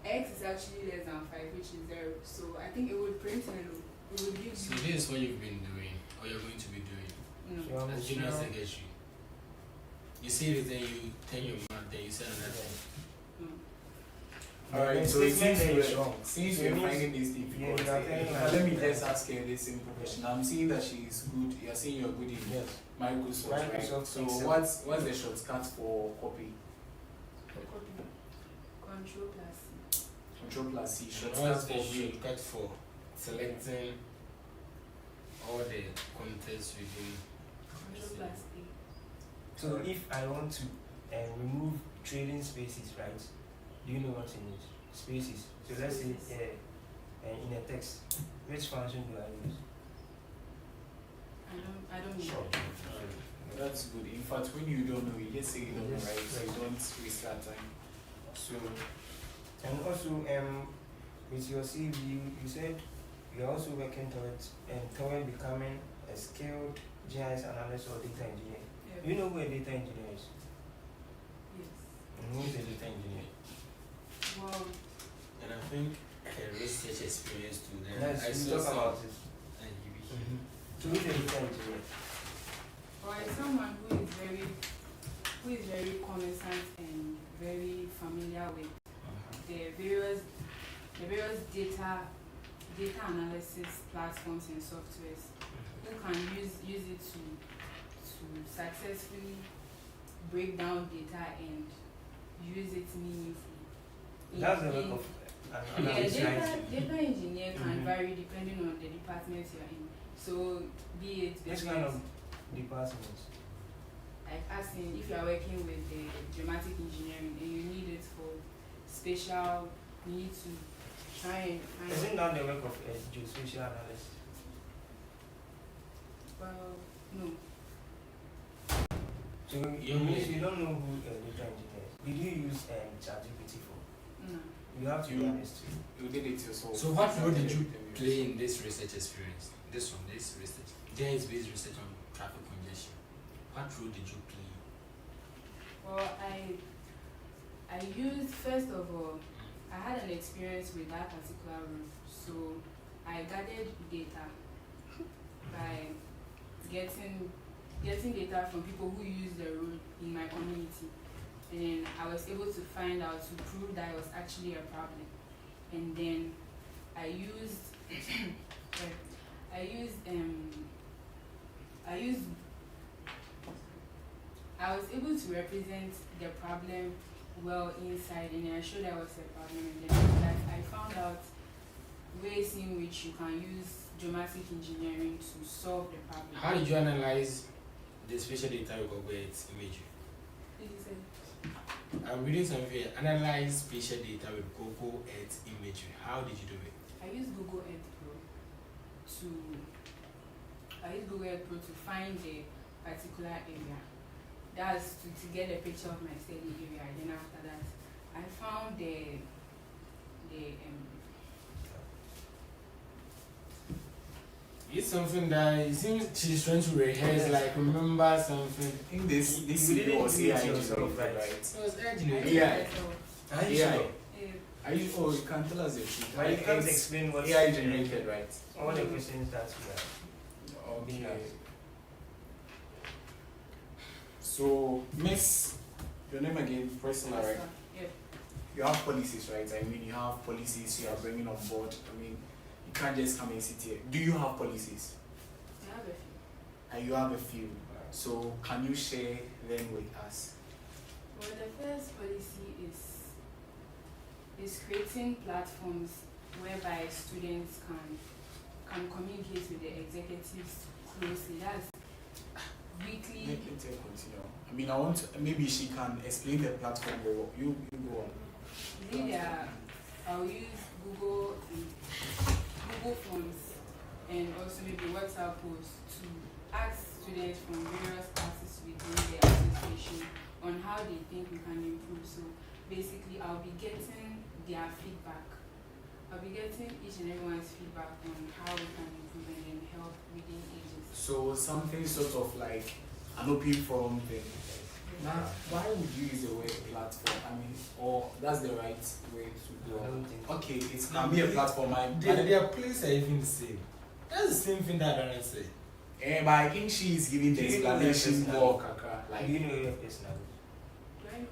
x is actually less than 5, which is 0. So I think it would print hello. It would give So you this is what you've been doing, or you're going to be doing. no. As junior secretary. You see it, then you turn your mouth, then you say another thing. No. Alright, The so it statement seems there is we're, wrong. since So we're it means- finding this difficult, Yeah, you are telling but us let me that- just ask you this simple question. I'm seeing that she is good. You're saying you're good in Yes. Microsoft, right? Microsoft So Excel. what's the shortcut for copy? Control plus C. Control plus C. And Shortcut what's for the read. shortcut for selecting all the contents within? Control plus A. So if I want to remove trading spaces, right? Do you know what it means? Spaces. So let's say in a text, which function do I use? I don't know. That's good. In fact, when you don't know, you just say you don't know, Yes, right? So you right. don't waste that time. So And also, with your CV, you said you're also working toward becoming a skilled GIS analyst or data engineer. Yeah. Do you know who a data engineer is? Yes. And who is a data engineer? Well, And I think her research experience too. Then Yes, I we saw talk some. about it. And you be So who is a data engineer? or as someone who is very cognizant and very familiar with the various data analysis platforms and softwares, who can use it to successfully break down data and use it meaningfully. That's the work of an Yeah, analyst, right? data engineer can Mhm. vary depending on the department you're in. So be it Which kind of department? like asking if you are working with the dramatic engineering and you need it for spatial, you need to try and find. Isn't that the work of a geospatial analyst? Well, no. So you don't know who a data engineer is. Did you use ChatGPT for? No. You have to be honest too. you did it yourself. So what role did you play in this research experience? This research, GIS-based research on traffic congestion. What role did you play? Well, I used, first of all, I had an experience with that particular room. So I gathered data by getting data from people who use the road in my community, and then I was able to find out to prove that it was actually a problem. And then I used I was able to represent the problem well inside, and I showed there was a problem, and then after that I found out ways in which you can use geomatic engineering to solve the problem. How did you analyze the spatial data you got with imagery? Did you say? I'm reading something here. Analyze spatial data with Google Earth imagery. How did you do it? I used Google Earth Pro to find the particular area. That's to get a picture of my study area. Then after that, I found It's something that it seems she's trying to rehearse, like remember something. I think this You CV didn't was do it AI yourself, generated, right? right? It was I urgent. did Yeah. myself. Are you Yeah. sure? Are you? Oh, you can tell us the truth. But you can't It's explain what AI generated, right? all the questions that you are being Okay. asked. So, Miss, your name again, Priscilla, right? Yeah. You have policies, right? I mean, you have policies you are bringing on board. I mean, you can't just come and sit here. Do you have policies? I have a few. And you have a few. So, can you share them with us? Well, the first policy is creating platforms whereby students can communicate with the executives closely. That's weekly. Let me continue. I mean, I want maybe she can explain the platform. Or you go on. I'll use Google Forms and also maybe WhatsApp posts to ask students from various classes within the association on how they think we can improve. So basically, I'll be getting their feedback. I'll be getting each and everyone's feedback on how we can improve and then help within agencies. So, something sort of like an open forum thing. Now, why would you use the word platform? I mean, or that's the right way to I go. don't think. Okay, it can be a platform. Their places are even the same. That's the same thing that Darren said. But I think she is giving the Do you know her explanation personally? more, Kaka. Do Like, you know your personality Do I know?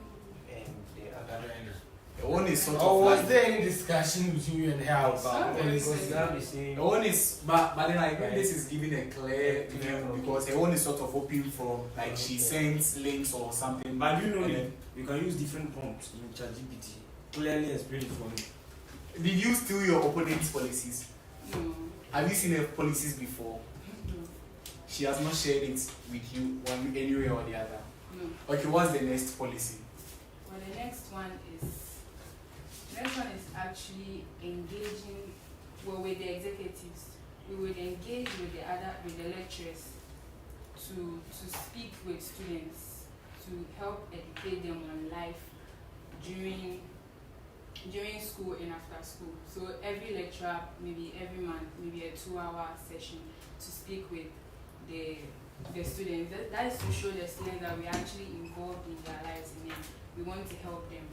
and the other? Darren. Your own is sort of Or was like, there any discussion between you and her about Because policy? you have the same. her own is, but then I think Right. this is giving a clear view because her own is sort of open from like she sends links or something. But you know And that then- you can use different prompts in ChatGPT. Clearly explain it for me. Did you steal your opponent's policies? No. Have you seen her policies before? No. She has not shared it with you one anywhere or the other. No. Okay, what's the next policy? Well, the next one is actually engaging with the executives. We would engage with the lecturers to speak with students, to help educate them on life during school and after school. So every lecturer, maybe every month, maybe a 2-hour session to speak with the students. That is to show the students that we are actually involved in their lives and then we want to help them.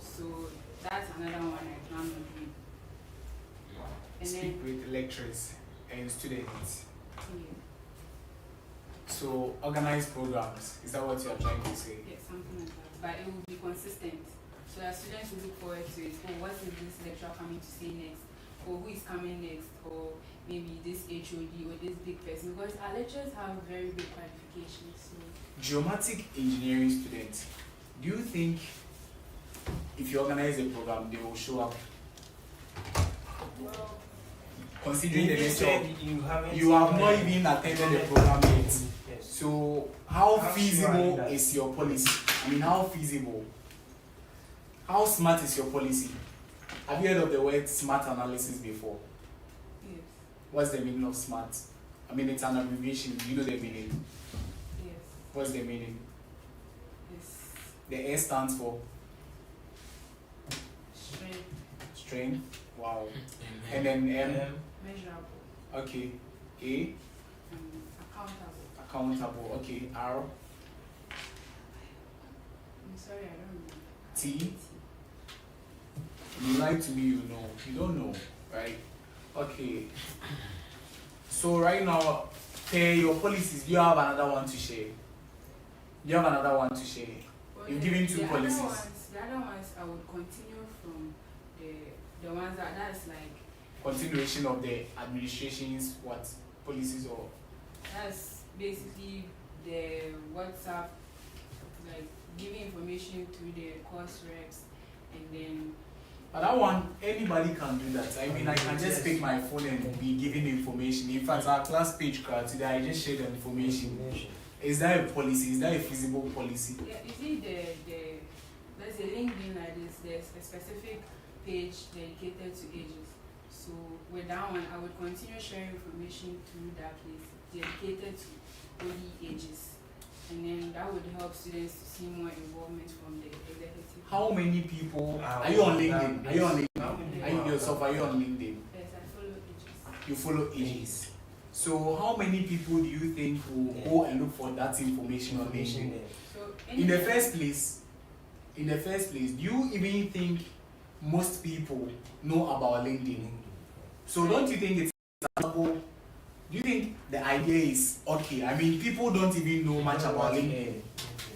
So that's another one I plan on doing. And Speak with lecturers and students. yeah, So organize programs. Is that what you are trying to say? yeah, something like that. But it will be consistent. So that students will look forward to it. Oh, what is this lecturer coming to say next? Or who is coming next? Or maybe this HOD or this big person. Because our lecturers have very big qualifications. So Geomatic engineering students, do you think if you organize a program they will show up? well, Considering the You nature said of you you have not even attended the program yet. Yes. So how How feasible sure are you that- is your policy? I mean, how feasible? How smart is your policy? Have you heard of the word smart analysis before? yes, What's the meaning of smart? I mean, it's an abbreviation. Do you know the meaning? yes, What's the meaning? yes. The S stands for Strength, strength. Wow. Amen. And then M. measurable, Okay. A. accountable. Accountable. Okay. R. I'm sorry, I don't know. T. You lie to me, you know. You don't know, right? Okay. So right now, your policies, do you have another one to share? Do you have another one to share? Well, You've the- given two the policies. The other ones I would continue from the ones that's like Continuation of the administration's what policies or that's basically the WhatsApp, like giving information to the course reps and then but that one anybody can do that. I mean I can just pick my phone and be giving information. In fact our class page card today I just shared the information. Is that a policy? Is that a feasible policy? yeah, you see there's a LinkedIn like this, there's a specific page dedicated to ages. So with that one I would continue sharing information through that place dedicated to only ages. And then that would help students to see more involvement from the executive. How many people are you on LinkedIn? Are you on LinkedIn? Are you yourself? Are you on LinkedIn? Yes, I follow ages. You follow ages. So how many people do you think will go and look for that information on LinkedIn? So In the first place, do you even think most people know about LinkedIn? So don't you think it's acceptable? Do you think the idea is okay? I mean, people don't even know much about LinkedIn.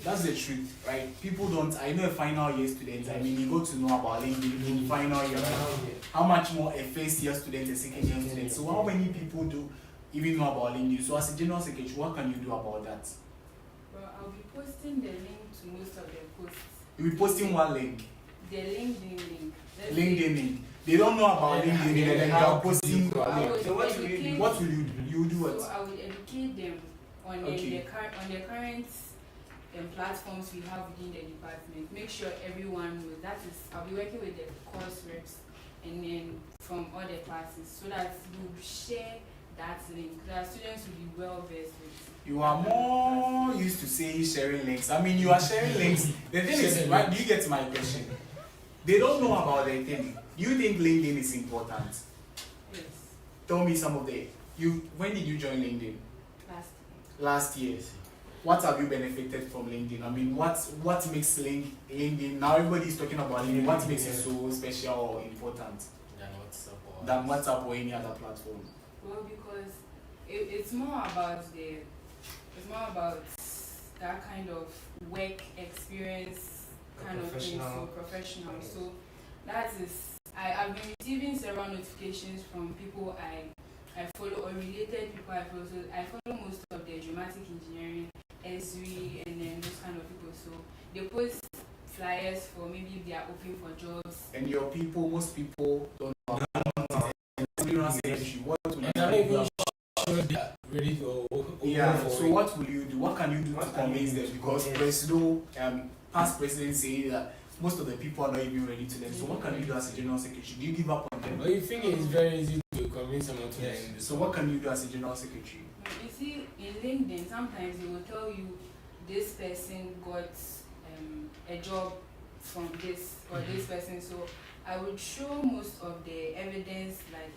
That's the truth, right? People don't. I know a final year student. I mean, you go to know about LinkedIn in final year. How much more a first year student, a second year student? So how many people do even know about LinkedIn? So as a general secretary, what can you do about that? Well, I'll be posting the link to most of the posts. You'll be posting one link. The LinkedIn link. Let's LinkedIn link. They don't know about Yeah, LinkedIn, yeah, and then how they are do posting. you go I about would it? So what will you do? educate- What will you do? You will do So what? I would educate them on Okay. the current platforms we have within the department. Make sure everyone knows. That is, I'll be working with the course reps and then from other classes so that we share that link. So that students will be well versed with. You are more used to saying sharing links. I mean, you are sharing links. The thing is, right? Do you get my question? They don't know about the thing. Do you think LinkedIn is important? Yes, Tell me some of the. When did you join LinkedIn? last year. Last year. What have you benefited from LinkedIn? I mean, what makes LinkedIn? Now everybody is talking about LinkedIn. What makes it so special or important than WhatsApp or any other platform? Well, because it's more about that kind of work experience kind of thing, so professional. So That is, I've been receiving several notifications from people I follow or related people I follow. So I follow most of the dramatic engineering, SRE, and then those kind of people. So they post flyers for maybe if they are open for jobs. And your people, most people don't know about general secretary. What will you And I'm do? even sure they are ready to Yeah, for so it. what will you do? What can you do to convince them? Because past president say that most of the people are not even ready to learn. So what can you do as a general secretary? Do you give up on them? But you think it's very easy to convince someone to Yes. learn this? So what can you do as a general secretary? You see, in LinkedIn, sometimes they will tell you this person got a job from this or this person. So I would show most of the evidence, like,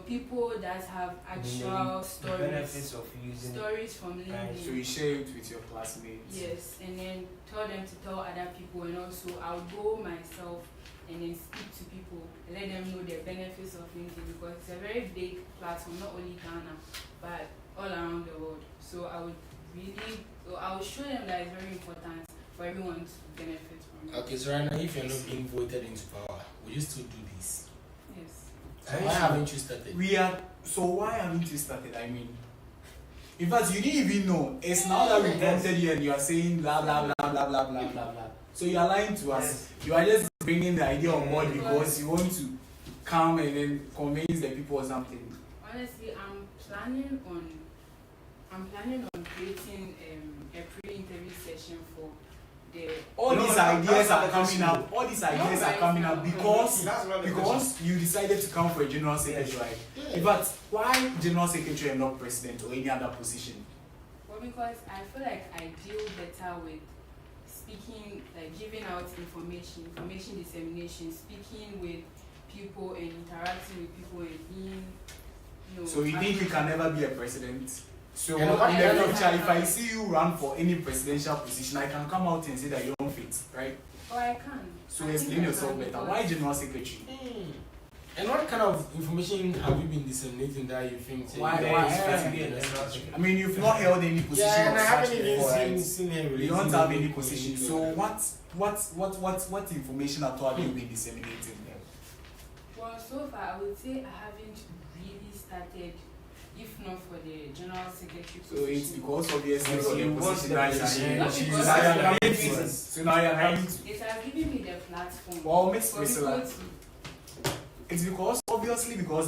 people that have actual The benefits of using stories from LinkedIn. So you share it with your classmates. Yes, and then tell them to tell other people, and also I'll go myself and then speak to people, let them know the benefits of LinkedIn, because it's a very big platform, not only Ghana, but all around the world. So I will show them that it's very important for everyone to benefit from it. Okay, so right now, if you're not being voted into power, will you still do this? Yes. So why haven't you started? So why haven't you started? I mean, in fact, you didn't even know. It's now that we prompted you and you are saying blah blah blah blah blah blah blah blah. So you are lying to us. You are just bringing the idea on board because you want to come and then convince the people or something. Honestly, I'm planning on creating a pre-interview session for the. All these ideas are coming up. All these ideas are coming up because That's not the because you decided to come for a general secretary, right? In fact, why general secretary and not president or any other position? Well, because I feel like I deal better with speaking, like giving out information dissemination, speaking with people and interacting with people and being, So you think you can never be a president? So And in what- the future, if I see you run for any presidential position, I can come out and say that you don't fit, right? Or I can. So I think explain I yourself can better. because- Why general secretary? And what kind of information have you been disseminating that you think? say, Why- yeah, why- it's why- fitting in this? I mean, you've not held any position Yeah, and I of haven't such even before, right? seen him You releasing don't have any anything. position. So what information at all have you been disseminating? Well, so far I would say I haven't really started, if not for the general secretary So it's position. because obviously So for the you want position the that you position. are in. Not So because now you're of coming the to. reasons. So now you're coming to. It has given me the platform. Well, Miss for Priscilla, people to- it's because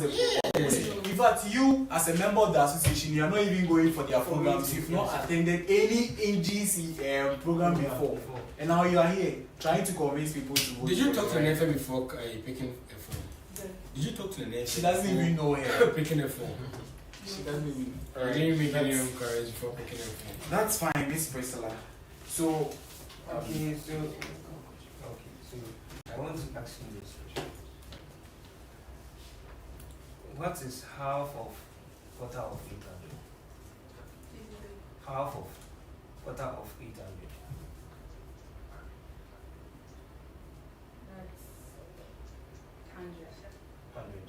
in fact, you as a member of the association, you are not even going for their programs. You've not attended any NGC program before, and now you are here trying to convince people to vote. Did you for talk to right? Nefe before picking a phone? Did you talk to Nefe? She doesn't even know her. Picking a phone. She doesn't even. You didn't make any encourage before picking a phone. That's fine, Miss Priscilla. So, Okay, so I want to ask you this question. What is half of quarter of 800? Half of quarter of 800. That's 100. 100.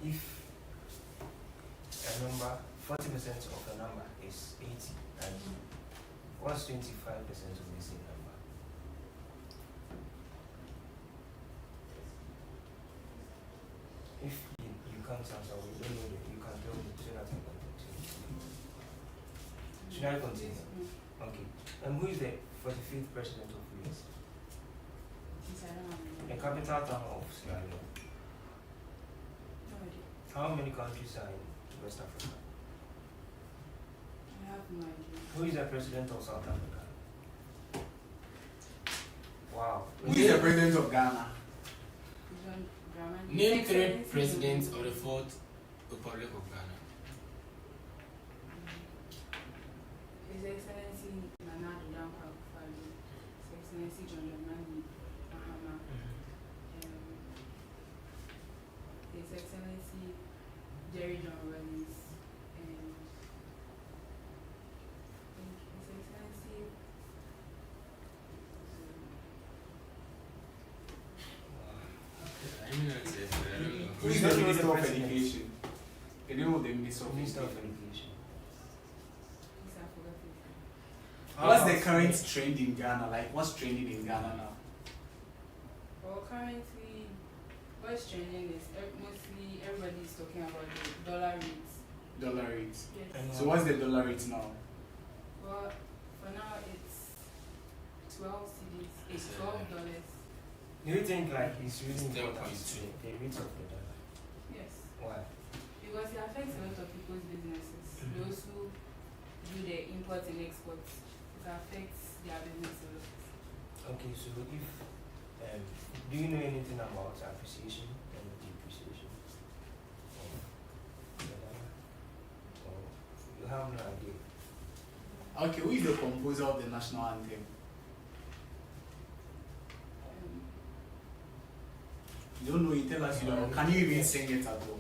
If a number, 40% of a number is 80, and what's 25% of the same number? If you can't answer, we don't know that, you can tell me so that I can continue. Should I continue? Okay. And who is the 45th president of US? Since I don't have The any- capital town of Sierra Leone. No idea. How many countries are in West Africa? I have no idea. Who is the president of South Africa? Wow. who is the president of Ghana? John Dramani. Name His three Excellency presidents John of the Fourth Republic of Ghana. His Excellency Nana Addo Dankwa Akufo-Addo, His Excellency John Dramani Mahama, His Excellency Jerry John Rawlings, and His Excellency I mean, that's it. I don't know. Who is Who the is the minister of president? education? The name of the minister of Minister of education. Education. Please, I forgot his name. What's the current trend in Ghana? Like, what's trending in Ghana now? Well, currently what's trending is mostly everybody is talking about the dollar rates. Dollar rate. Yes. So what's the dollar rate now? Well, for now it's 12 cedis. It's $12. Do you think like it's really Still important point the rate of the dollar? Yes. Why? Because it affects a lot of people's businesses. Those who do the import and exports, it affects their business a lot. Okay, so if do you know anything about appreciation and depreciation of the dollar? Or you have no idea? Okay, who is the composer of the national anthem? You don't know, you tell us you don't know. Can you even sing it at all?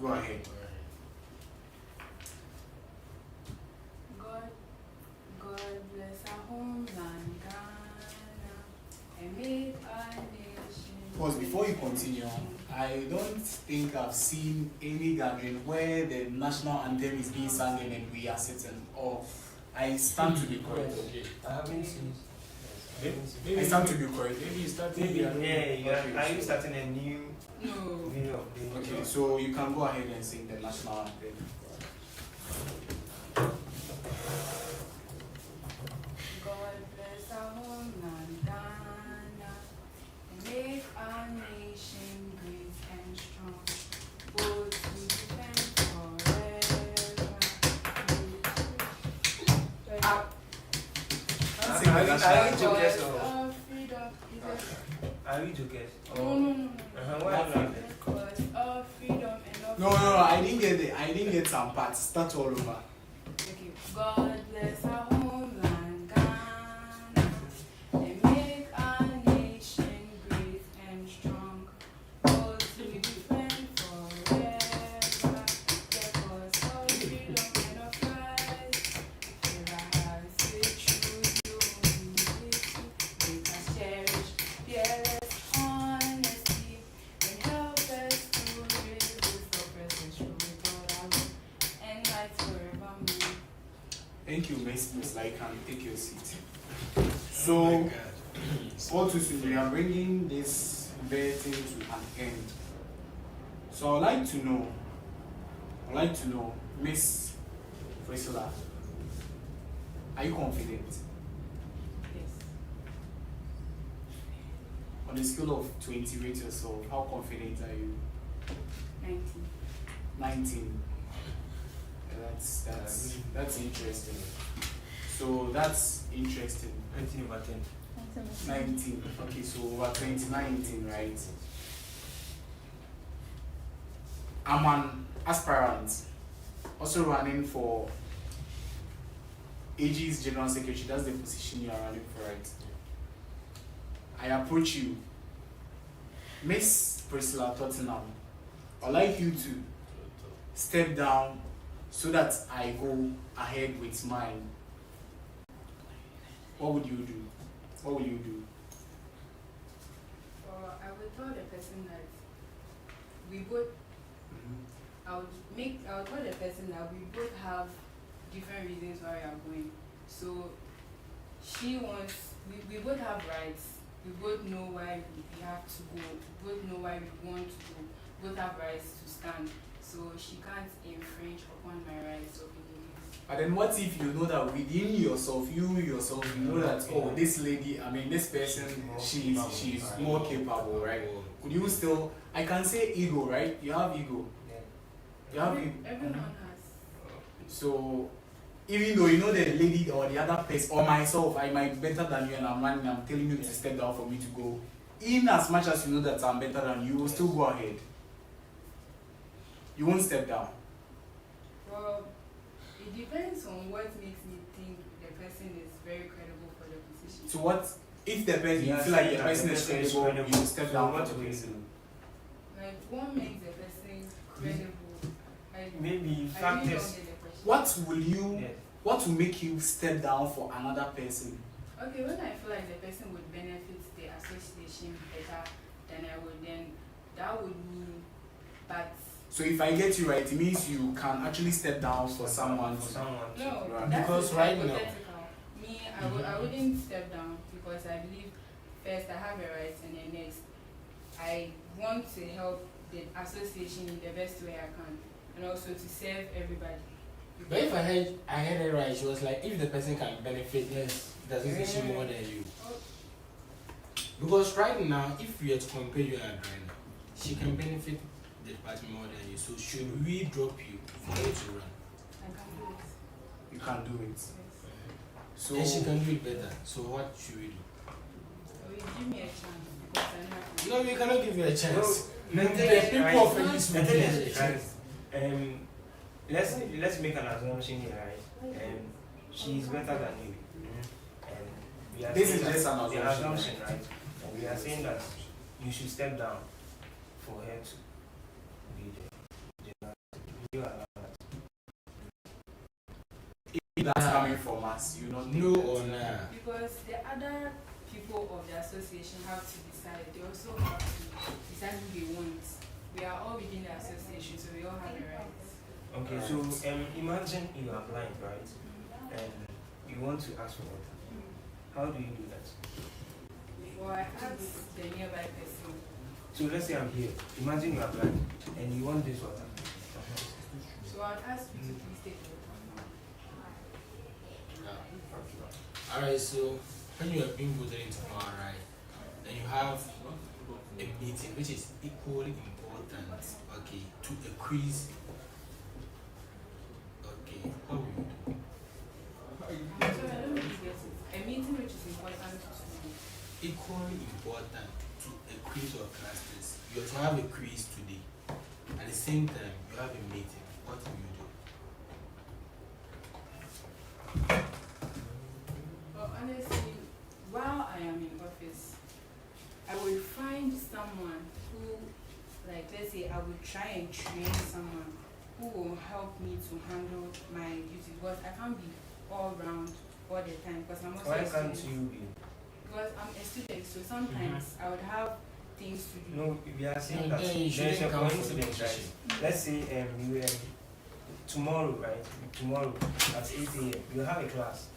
Go ahead. God bless our homeland, Ghana, and make our nation. Because before you continue, I don't think I've seen any gathering where the national anthem is being sung and we are sitting. Or I stand to be correct. I haven't seen it. I stand to be correct. Maybe you start Maybe, yeah, Okay, are you so- starting a new No. video of the Okay, so you can go ahead and sing the national anthem. God bless our homeland, Ghana, and make our nation great and strong, both to defend forever. Sing the national Are you anthem. jokers Voice or of freedom. are you jokers? No, no, no. Why are you laughing? Voice of freedom and of No, I didn't get it. I didn't get some parts. Start all over. Okay. God bless our homeland, Ghana, and make our nation great and strong. Both to defend forever. The cause of freedom and of right. Fill our hearts with true unity. Make us cherish fearless honesty, and help us to resist oppressors through God our Lord, and light forevermore. Thank you, Miss. Like, you can take your seat. Oh So, my God. all too soon, we are bringing this very thing to an end. So, I'd like to know, Miss Priscilla, are you confident? Yes. On a scale of 20, rate yourself. How confident are you? 19. 19. That's interesting. So that's interesting. 19 over 10. 19. Okay, so over 2019, right? I'm an aspirant, also running for AG's General Secretary. That's the position you are running for, right? I approach you, Miss Priscilla Tottenham. I'd like you to step down so that I go ahead with mine. What would you do? What will you do? Well, I would tell the person that we both, I would tell the person that we both have different reasons why we are going. So she wants, we both have rights. We both know why we have to go. We both know why we want to go. Both have rights to stand. So she can't infringe upon my rights or beliefs. But then what if you know that within yourself, you know that, oh, this lady, this person, she's more capable, right? Could you still, I can say ego, right? You have ego. You have ego. Everyone has. So, even though you know the lady or the other person, or myself, I might be better than you and I'm running, I'm telling you to step down for me to go. In as much as you know that I'm better than you, you will still go ahead. You won't step down. Well, it depends on what makes me think the person is very credible for the position. So what if the person, you feel like the person is credible, you will step down for the person? Like, what makes the person credible? Maybe I really don't factors. get the question. What will make you step down for another person? Okay, when I feel like the person would benefit the association better than I would, then that would mean, but So if I get you right, it means you can actually step down for someone. no, Right. that's Because right now- hypothetical. Me, I wouldn't step down because I believe first I have a right and then next I want to help the association in the best way I can, and also to serve everybody. But if I heard it right, she was like, if the person can benefit the association more than you. Because right now, if we are to compare you and Adriana, she can benefit the department more than you. So should we drop you for her to run? I can do it. You can do it. Yes. So And she can do it better. So what should we do? So you give me a chance because I know I can. No, we cannot give you a chance. No, The people of this the will thing give you a is, chance. let's make an assumption here, right? She's better than you. And we are This saying is that- just an the assumption, right? And we are saying that you should step down for her to be there. You allow that. if that's coming from us, you don't No think that- or nah? Because the other people of the association have to decide. They also have to decide who they want. We are all within the association, so we all have the rights. Okay, so imagine you are blind, right? And you want to ask for water. How do you do that? Well, I asked the nearby person. So let's say I'm here. Imagine you are blind and you want this water. So I'd ask you to please take the water. Alright, so when you are being voted into power, right, then you have a meeting which is equally important, okay, to increase. Okay, what will you do? I'm sorry, I don't really get it. A meeting which is important to me. Equally important to increase your clusters. You have to have a quiz today. At the same time, you have a meeting. What will you do? Well, honestly, while I am in office, I will find someone who, like, let's say, I will try and train someone who will help me to handle my duties. Because I can't be all round all the time. Because I'm also Why a can't student. you be? Because I'm a student, so sometimes I would have things to do. No, we are saying No, that then you there's a shouldn't come for coincidence, the right? Let's say you tomorrow, right? Tomorrow at 8 a.m. you have a class,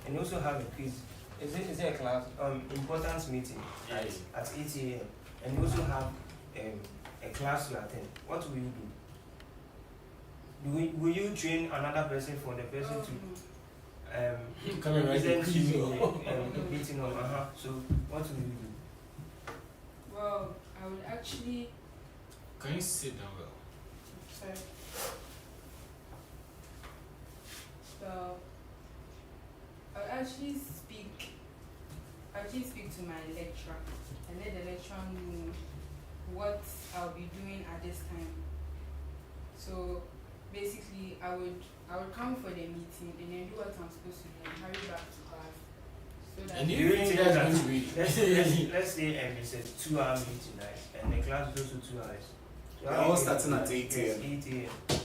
and you also have a quiz. Is it a class? Importance meeting, right? Yes. At 8 a.m. and you also have a class to attend. What will you do? Will you train another person for the person Oh, to Come and write the present quiz. you the meeting on? So what will you do? well, I would actually. Can you sit down well? Sorry. So, I'll actually speak to my lecturer and let the lecturer know what I'll be doing at this time. So basically I would come for the meeting and then do what I'm supposed to do and hurry back to class. So that And Do you you think think that's that- going to be? Let's say it's a 2-hour meeting, right? And the class goes to 2 hours. So We're how all do you starting do at that? 8 Yes, a.m. 8 a.m.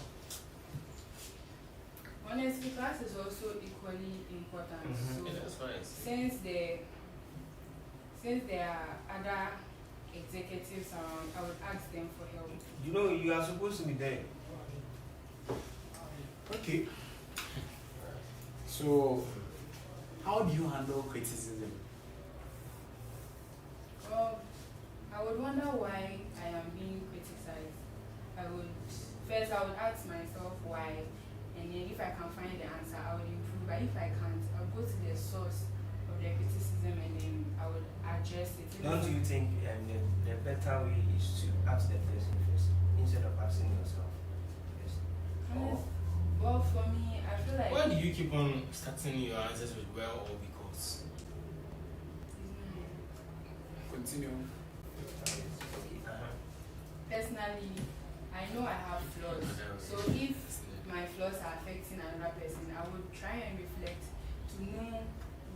honestly class is also equally important. Mhm. So Yeah, that's fine. since there are other executives around, I would ask them for help. You know, you are supposed to be there. Okay. So, how do you handle criticism? Well, I would wonder why I am being criticized. I would ask myself why, and then if I can find the answer, I would improve. But if I can't, I'll go to the source of the criticism and then I would address it. Don't you think the better way is to ask the person first instead of asking yourself? Yes. Honest- Well, for me, I feel like. Why do you keep on starting your answers with well or because? Continue. Personally, I know I have flaws. So if my flaws are affecting another person, I would try and reflect to know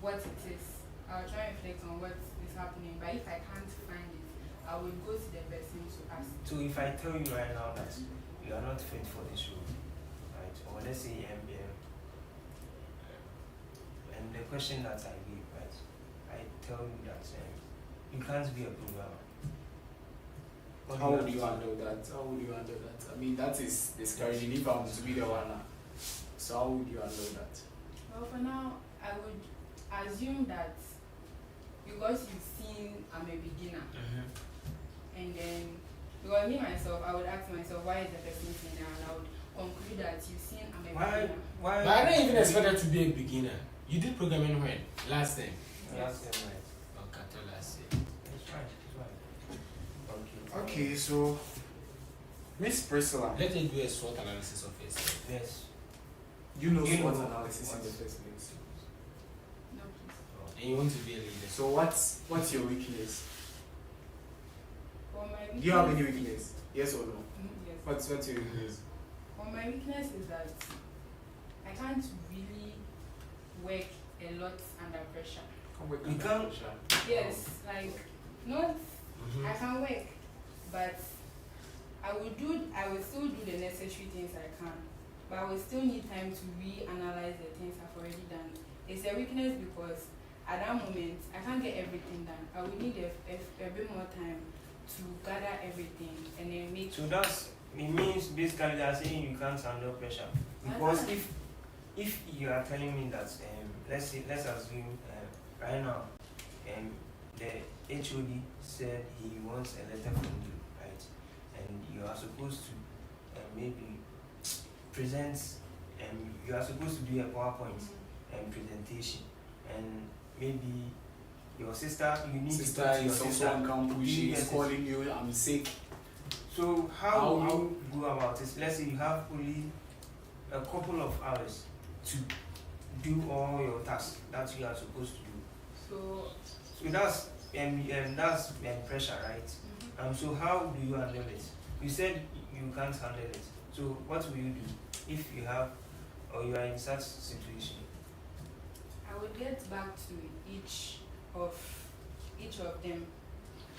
what it is. I'll try and reflect on what is happening. But if I can't find it, I will go to the person to ask. So if I tell you right now that you are not fit for this role, right? Or let's say and the question that I give, right? I tell you that you can't be a programmer. How would you handle that? How would you handle that? I mean, that is discouraging if I'm to be the one now. So how would you handle that? Well, for now, I would assume that because you've seen I'm a beginner, and then because me myself, I would ask myself why is the person saying that, and I would conclude that you've seen I'm a Why? beginner. Why? But I don't even expect her to be a beginner. You did programming when? Last time? Last time, right? Oh, Kato last year. It's fine. It's fine. Okay. Okay, so Miss Priscilla, Let her do a SWOT analysis of herself. Yes. you know You SWOT know analysis in what- the first place. No, please. And you want to be a leader. So what's your weakness? For my weakness, Do you have any weakness? Yes or no? Yes. What's your weakness? For my weakness is that I can't really work a lot under pressure. You can't- Yes, like not Mm-hmm. I can work, but I will still do the necessary things I can, but I will still need time to reanalyze the things I've already done. It's a weakness because at that moment I can't get everything done. I will need a bit more time to gather everything and then make. So it means basically they are saying you can't handle pressure. Because if you are telling me that let's assume right now the HOD said he wants a letter from you, right? And you are supposed to maybe present you are supposed to do a PowerPoint presentation, and maybe your sister, you need to Sister talk to your is also sister. on campus, she is Yes. calling you, I'm sick. So how How- will you go about it? Let's say you have only a couple of hours to do all your tasks that you are supposed to do. So So that's pressure, right? So how do you handle it? You said you can't handle it. So what will you do if you have or you are in such situation? I would get back to each of them.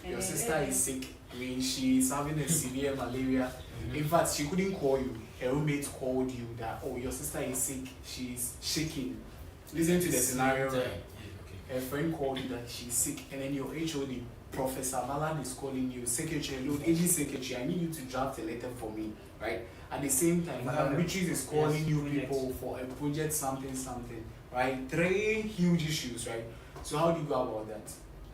And Your then sister let them- is sick. I mean, she's having a severe malaria. In fact, she couldn't call you. Her roommate called you that, oh, your sister is sick. She's shaking. Listen to the scenario. Yeah, Right? okay. Her friend called you that she's sick, and then your HOD, Professor Ballard, is calling you, secretary, look, agent secretary, I need you to draft a letter for me, right? At the same time, Madam Beatrice is calling Yes, you project. people for a project, something, right? 3 huge issues, right? So how do you go about that?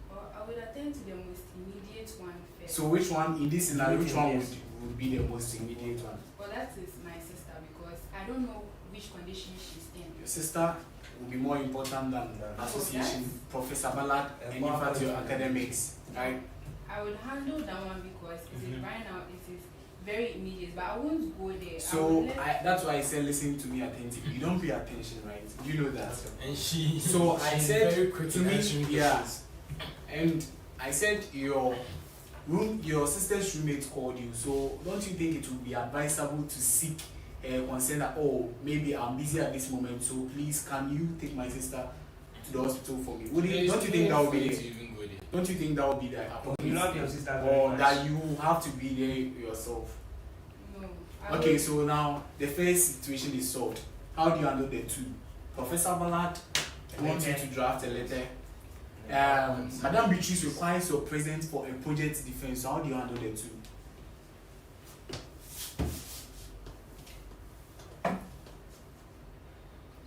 Or I would attend to the most immediate one first. So which one in this scenario, which one Yes. would be the most immediate one? Well, that is my sister because I don't know which condition she's in. Your sister will be more important than association, Professor Ballard, and in fact your academics, right? I would handle that one because it is Mhm. right now it is very immediate, but I won't go there. I So would let- that's why I said listen to me attentively. You don't pay attention, right? You know that. And she. So I she's said very quick to in me, answering yeah. questions. And I said your sister's roommate called you. So don't you think it would be advisable to seek concern that, oh, maybe I'm busy at this moment, so please can you take my sister to the hospital for me? There is Don't you think that would no be way the, to even go there. don't you think that would be the You love your sister very or much. that you have to be there yourself? No. I Okay, would- so now the first situation is solved. How do you handle the two? Professor Ballard wants you to draft a letter. Madam Beatrice requires your presence for a project defense. So how do you handle the two?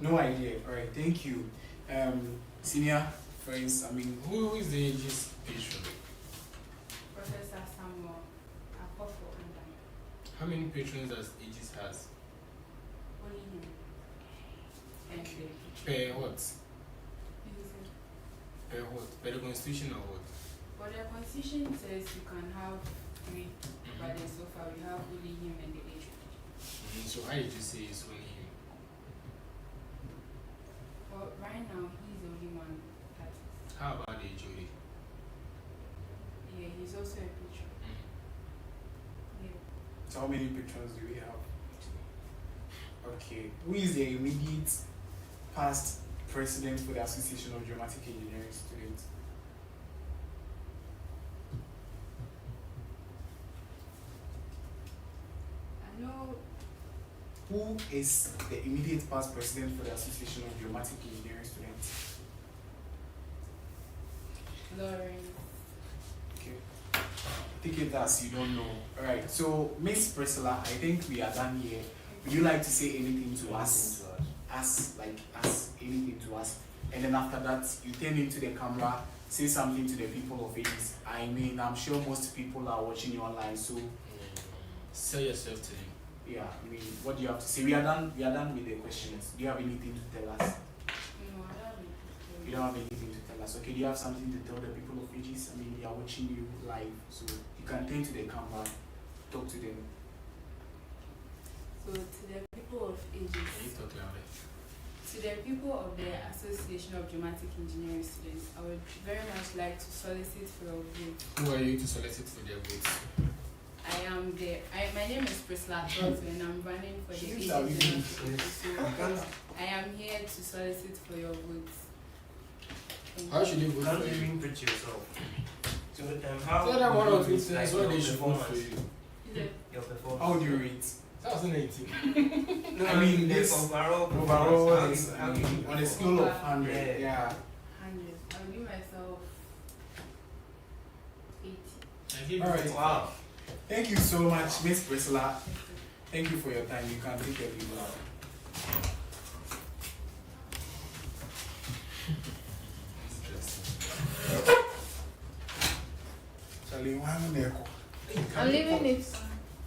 No idea. Alright, thank you. Senior friends, I mean, Who is the age's patron? Professor Samuel Akofo and How many patrons does ages has? only him. And Okay. Per what? the Per what? Per the constitution or what? but the constitution says you can have 3, but then so far we have only him and the age. So why did you say it's only him? But right now he's the only one that is. How about the HOD? Yeah, he's also a patron. Yeah. so how many patrons do we have? Okay. Who is the immediate past president for the Association of Dramatic Engineering Students? I know Who is the immediate past president for the Association of Dramatic Engineering Students? Lauren. Okay. Take it as you don't know. Alright, so Miss Priscilla, I think we are done here. Would you like to say anything to us? Ask anything to us. And then after that, you turn into the camera say something to the people of ages. I mean, I'm sure most people are watching you online, so Sell yourself to them. yeah. I mean, what do you have to say? We are done. We are done with the questions. Do you have anything to tell us? No, I don't You don't have anything to tell us. Okay. Do you have something to tell the people of ages? I mean, they are watching you live, so you can turn to the camera, talk to them. So to the people of Can you ages, talk louder? to the people of the Association of Dramatic Engineering Students, I would very much like to solicit for your vote. Who are you to solicit for their votes? My name is Priscilla Torto and I'm running for the She Asian seems to be Democratic You Party. can't, I am here to solicit for your votes. Thank How you. should they vote can't for you? even preach yourself. So how Tell them one or two would you things like why your they should vote for performance? you. Your performance. How do you rate? 2018. No, I mean, the this overall Overall, performance, it's, how I do you mean, on a perform? scale of 100, Yeah. yeah. 100. I'll give myself 80. I give you All right. 45. Wow. Thank you so much, Miss Priscilla. Thank you for your time. You can take your leave now. Charlie, why am I there? I'm leaving it.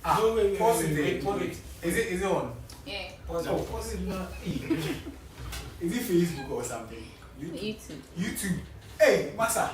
Ah, No, wait, pause wait, it there. wait, wait. Is it on? Yeah. Pause No, it. pause it now. Is it Facebook or something? YouTube. YouTube. Hey, Massa.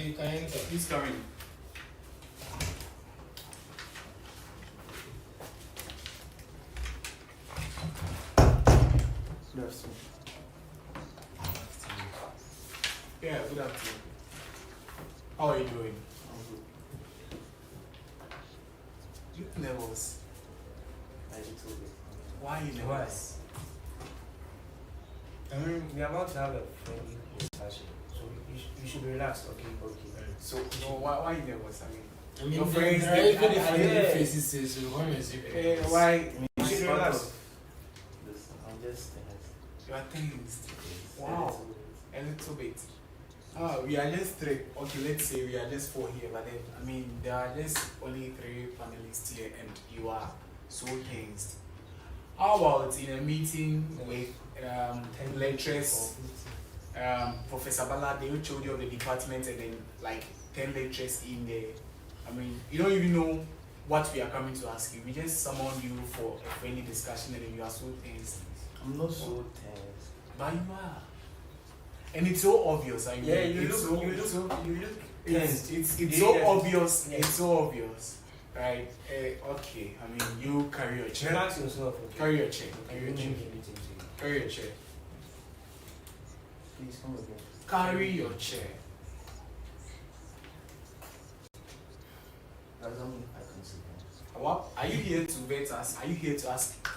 you can enter. Who's coming? Good afternoon. Yeah, good afternoon. How are you doing? I'm good. You nervous? A little bit. Why are you nervous? I mean, we're about to have a friendly discussion, so you should relax, okay? So, no, why are you nervous? I mean, I mean, your friends, there are even they- friendly yeah. faces say so. Why must you be nervous? why? You should Part relax. of this, I'm just You are tensed. a Wow. little bit. A little bit. We are just three. Okay, let's say we are just four here, but then, I mean, there are just only 3 panelists here, and you are so tensed. How about in a meeting with lecturers, Professor Bala, the HOD of the department, and then like 10 lecturers in there? I mean, you don't even know what we are coming to ask you. We just summoned you for a friendly discussion, and then you are so tensed. I'm not so tense. But you are. And it's so obvious. I mean, Yeah, you it's look it's tense. so Yeah. obvious. Yeah. It's so obvious, right? Okay. I mean, you carry your chair. Relax yourself, okay? Carry your chair. Okay, Carry your don't chair. make anything to you. Carry your chair. Please come again. Carry your chair. Does that mean I can sit down? What? Are you here to vet us? Are you here to ask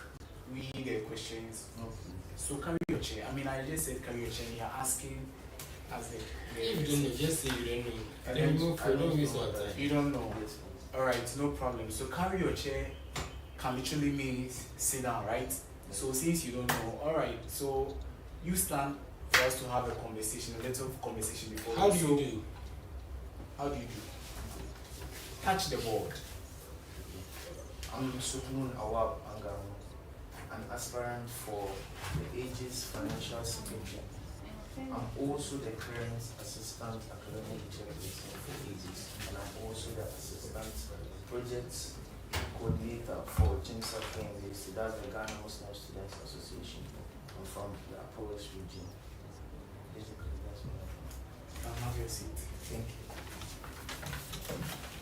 we the questions? No, please. So carry your chair. I mean, I just said carry your chair. You're asking as the. If you don't know, just say you don't know. I Then don't- go for don't waste our time. You don't know. Yes, please. Alright, no problem. So carry your chair can literally mean sit down, right? So since you don't know, alright, so you stand for us to have a conversation, a little conversation before. How do So, you do? How do you do? Touch the board. I'm Sukun Awab Angam, an aspirant for the Aegis Financial Secretary. I'm also the current assistant academic chairperson for Aegis, and I'm also the assistant project coordinator for Chimsa University. That's the Ghana Muslim Students Association. I'm from the Apollos region. Basically, that's what I'm from. Have your seat. Thank you.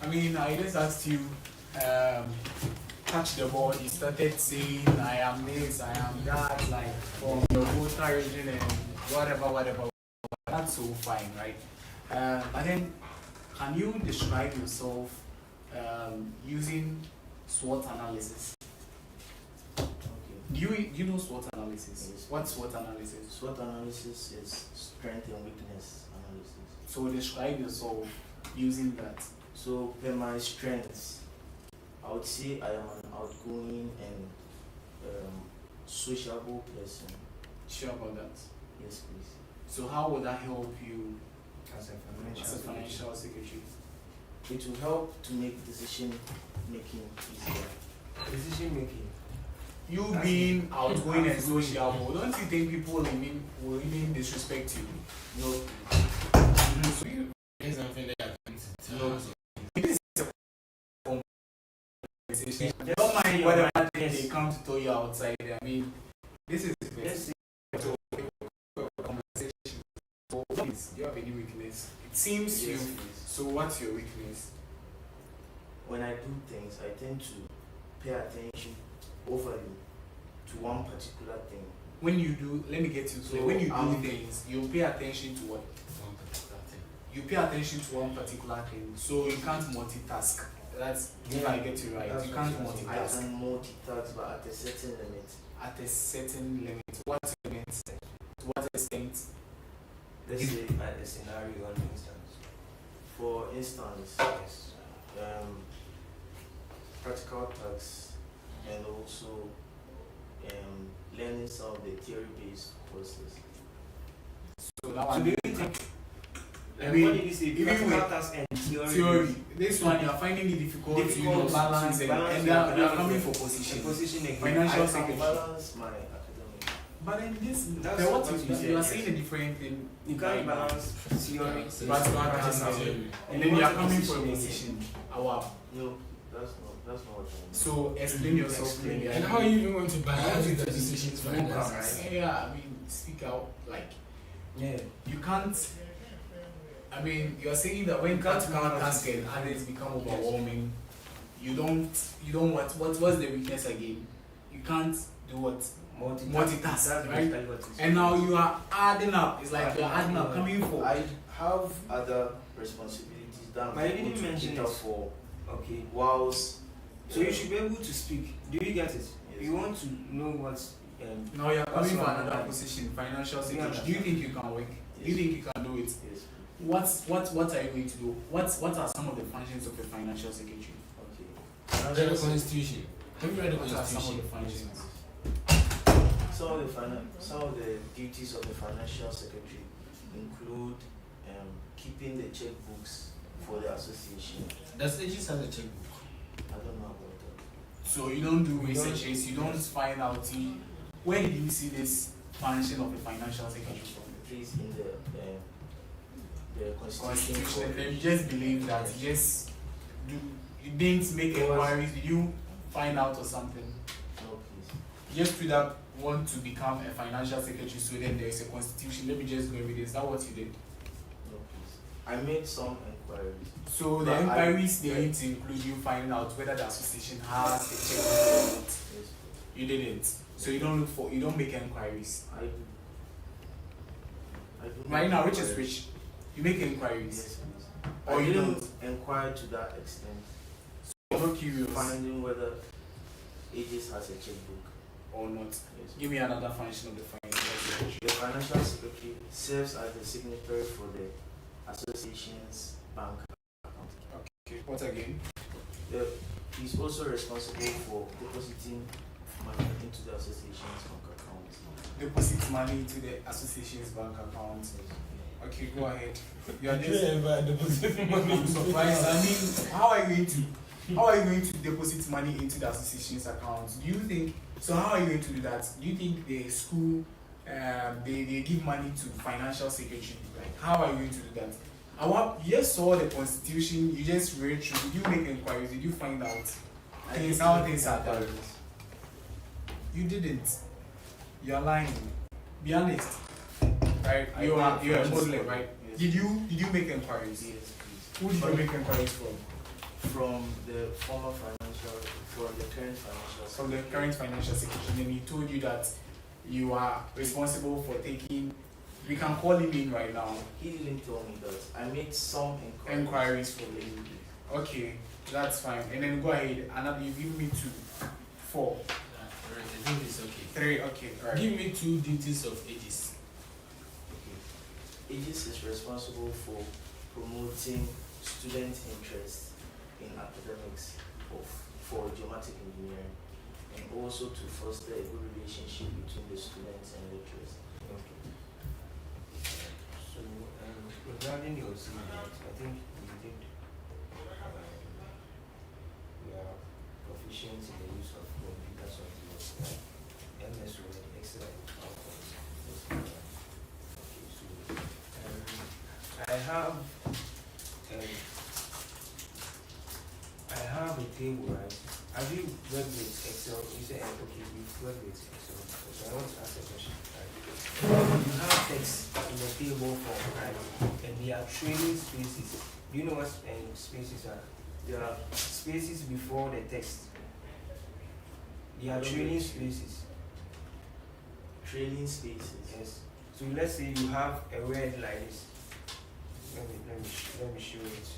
I mean, I just asked you, touch the board. You started saying, I am this, I am that, like from your voter region and whatever. That's so fine, right? But then, can you describe yourself using SWOT analysis? Okay. Do you know SWOT analysis? Yes. What's SWOT analysis? SWOT analysis is strength and weakness analysis. So describe yourself using that. So, per my strengths, I would say I am an outgoing and sociable person. Sure about that. Yes, please. So how would that help you As a as a financial secretary? It will help to make decision making easier. decision making. You That's being outgoing and sociable, don't you think people will even disrespect you? No, So you is something that happens to tell No. us. Conversation. Just Don't mind say your whatever mind, they yes. come to tell you outside. I mean, this is Yes. conversation. So please, do you have any weakness? It seems yes, you. please. So what's your weakness? When I do things, I tend to pay attention overly to one particular thing. When you do, let me get you. So So, when you do um, things, you pay attention to what? One particular thing. You pay attention to one particular thing. So you can't multitask. That's if I get you right. That's You what can't I'm saying. I multitask can multitask, but at a certain limit. at a certain limit. What's your limit? To what extent? Let's say a scenario, an instance. For instance, Yes. practical tasks and also learning some of the theory-based courses. So now So I'm do you think? I mean, what did you say? even Practical with tasks and theory. theory. This one you are finding it difficult, to Difficult balance to and, balance and your you are academic coming and for position. Positioning. Financial I secretary. can balance my academic. But then this, That's but what what you, you you said, are yes. saying a different thing. You can't balance theory. Yeah, so But it's you are practical. practicing. And then you are coming for a position. Wow. No, that's not what I mean. So explain yourself Explain. clearly. And how you even want to balance the decisions for Vocal, finances? right? Yeah, I mean, speak out. Like, Yeah. you can't. I mean, you're saying that when practical tasks and others become overwhelming, you don't what's the weakness again? You can't do what? Multitask, That's right? basically what it's And now you are adding up. It's like you're adding up, coming for. I have other responsibilities that But you I'm didn't able to mention cater it. for Okay. whilst So you should be able to speak. Do you get it? Yes. You want to know what Now you're coming for What's another wrong? position, financial Yeah. secretary. Do you think you can work? Do you Yes. think you can do it? yes. What are you going to do? What are some of the functions of a financial secretary? Okay. Read the constitution. Have you read the What are some of constitution? the functions? Some of the duties of the financial secretary include keeping the checkbooks for the association. Does Aegis have a checkbook? I don't know about that. So you don't do You don't- researches, you don't find out. Where did you see this function of a financial secretary from? Please in the constitution. Constitution, and then you just believe that you just do. You didn't make inquiries. Did you find out or something? No, please. You just straight up want to become a financial secretary, so then there is a constitution. Let me just go with this. Is that what you did? No, please. I made some inquiries. So the But inquiries they need to include you finding out whether the association has a checkbook or not. Yes, please. You didn't. So you don't make inquiries. I do. Right now, which is inquiries. which? You make inquiries. Yes, please. Or I you didn't don't. inquire to that extent. You're not curious Finding whether Aegis has a checkbook. or not. Yes. Give me another function of the financial secretary. The financial secretary serves as the signatory for the association's bank account. Okay. What again? He's also responsible for depositing money into the association's bank account. Deposit money into the association's bank account. Okay, go ahead. You are just. deposit I'm surprised. I mean, how are you going to deposit money into the association's account? Do you think so? How are you going to do that? Do you think the school they give money to financial secretary? Like, how are you going to do that? You just saw the constitution. You just read through. Did you make inquiries? Did you find out things how things are done? You didn't. You're lying. Be honest. Right? You're a Muslim, right? Yes. Did you make inquiries? Yes, please. Who did you make inquiries from? From the current financial From the current financial secretary, and he told you that you are responsible for taking. We can call him in right now. He didn't tell me that. I made some Inquiries from him. Okay, that's fine. And then go ahead. Another, you give me 2, 4, Alright, I think it's okay. 3. Okay, alright. Give me 2 duties of Aegis. Aegis is responsible for promoting student interest in academics for geomatic engineering, and also to foster a good relationship between the students and lecturers. Okay. So regarding your CV, I think you did. We are proficient in the use of computer software, right? MS Word, Excel, and PowerPoint. Okay, so I have a table, right? Have you worked with Excel? You say, okay, you've worked with Excel. So I want to ask a question, right? You have text in a table form, right? And there are trailing spaces. Do you know what spaces are? There are spaces before the text. There are trailing spaces. Trailing spaces. Yes. So let's say you have a word like this. Let me show it.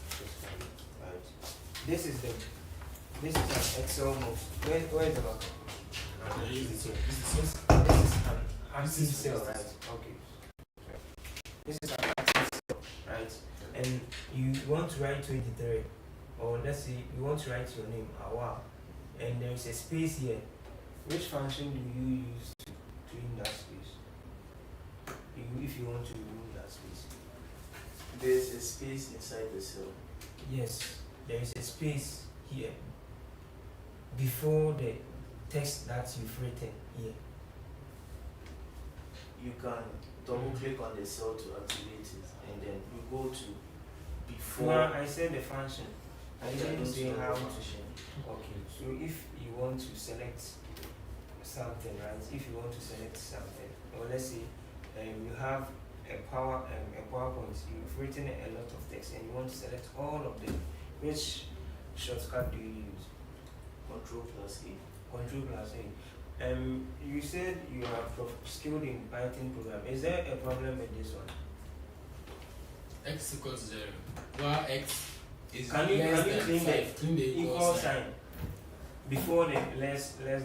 Just like, right. This is an Excel note. Where is the marker? This is an active cell, right? Okay. This is an active cell, right? And you want to write 23, or let's say you want to write your name, Awa, and there is a space here. Which function do you use to clean that space? If you want to remove that space. There's a space inside the cell. Yes, there is a space here before the text that you've written here. You can double click on the cell to activate it, and then you go to before. Well, I said the function. I Okay, didn't don't say know the how to. function. Okay, so if you want to select something, right? If you want to select something, or let's say you have a PowerPoint. You've written a lot of text and you want to select all of them. Which shortcut do you use? Control plus A. Control plus A. You said you are skilled in Python program. Is there a problem with this one? X equals 0. While X is Can you less than clean 5, clean the equal sign before the less than?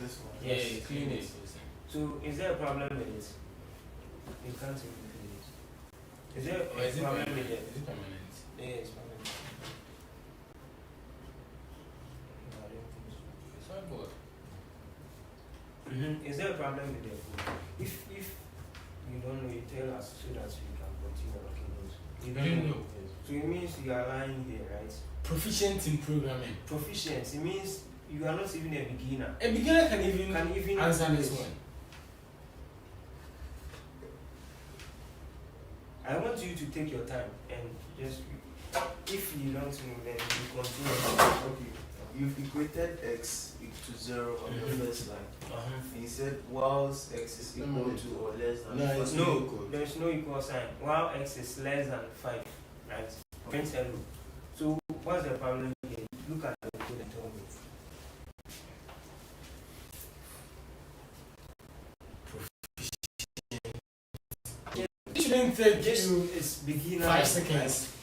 This one. Yeah, Yes, clean clean the it. equal sign. So is there a problem with it? You can't even clean it. Is there Or is a it problem permanent? with it? Is it permanent? Yeah, it's permanent. No, I don't think so. It's whiteboard. Is there a problem with the code? If you don't know, you tell us so that we can continue looking those. You don't know. So it means you are lying here, right? Proficient in programming. Proficient. It means you are not even a beginner. A beginner can even answer do this it. one. I want you to take your time and just, if you don't know, then you continue. Okay. You've equated x to 0 on the first line. And you said whilst x is equal to or less than No, 5. it's No, equal. there's no equal sign. While x is less than 5, right? Print hello. So what's the problem here? Look at the code and tell me. It shouldn't take Just you it's beginner. 5 seconds.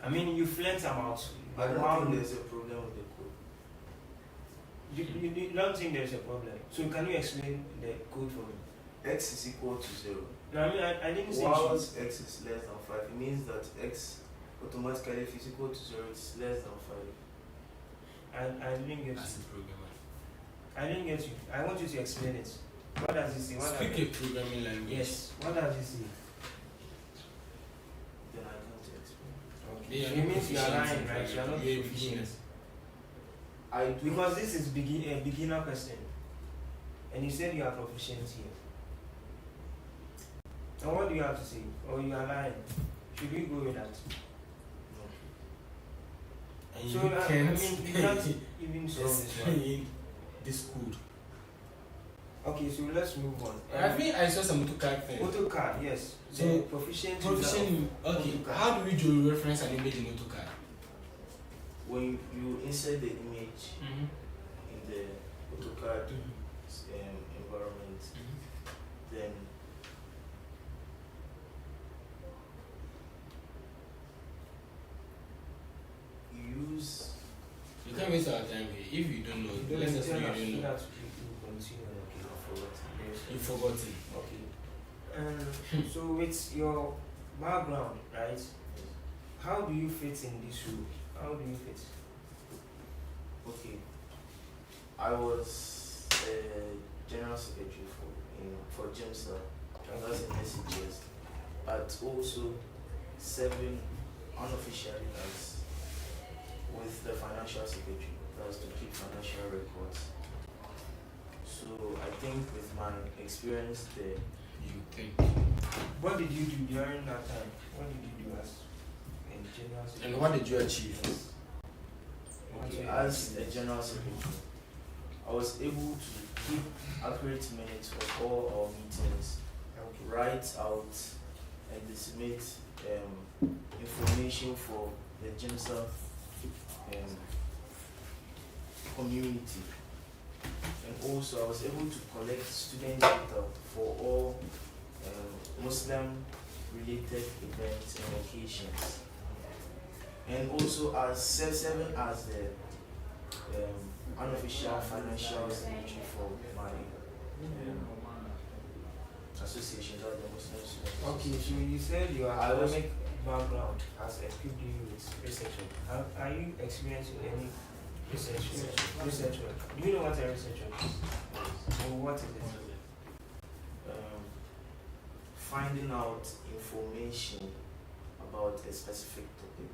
I mean, you flex them out. I don't Wow. think there's a problem with the code. You don't think there's a problem. So can you explain the code for me? X is equal to 0. No, I mean, I didn't say Whilst x is less than 5, it means that x automatically, if it's equal to 0, it's less than 5. I didn't get As you. a programmer. I didn't get you. I want you to explain it. What does it say? What Speak does a programming language. Yes. What does it say? Then I can't explain. Okay. Yeah, So you're it not means you are proficient lying, in right? You are not programming. You're a proficient. beginner. I do Because this is a beginner question. And you said you are proficient here. And what do you have to say? Or you are lying? Should we go with that? And So, you I can't mean, you can't even solve this one. explain this code. Okay, so let's move on. I think I saw some AutoCAD thing. AutoCAD, yes. So, The proficient user Proficient in, okay, AutoCAD. how do we do reference an image in AutoCAD? when you insert the image Mm-hmm. in the AutoCAD environment, then you use You can't waste our time here. If you don't know, You don't let's just say tell us you don't so know. that you continue. Okay, I forgot. You've forgotten. Okay. So with your background, right? How do you fit in this role? How do you fit? okay. I was general secretary for Amissah, that's in SCGS, but also serving unofficially as with the financial secretary, that's to keep financial records. So I think with my experience there, You think. What did you do during that time? What did you do as a general secretary? And what did you achieve? okay, as a general secretary, I was able to keep accurate minutes of all our meetings, write out and disseminate information for the Amissah community. And also I was able to collect student data for all Muslim related events and occasions. And also as serving as the unofficial financial secretary for my association, that's the Muslim Students Okay, so Association. you said your I was- academic background has equipped you with research work. Are you experienced in any research work? Do you know what a research work is? Or what is it? Finding out information about a specific topic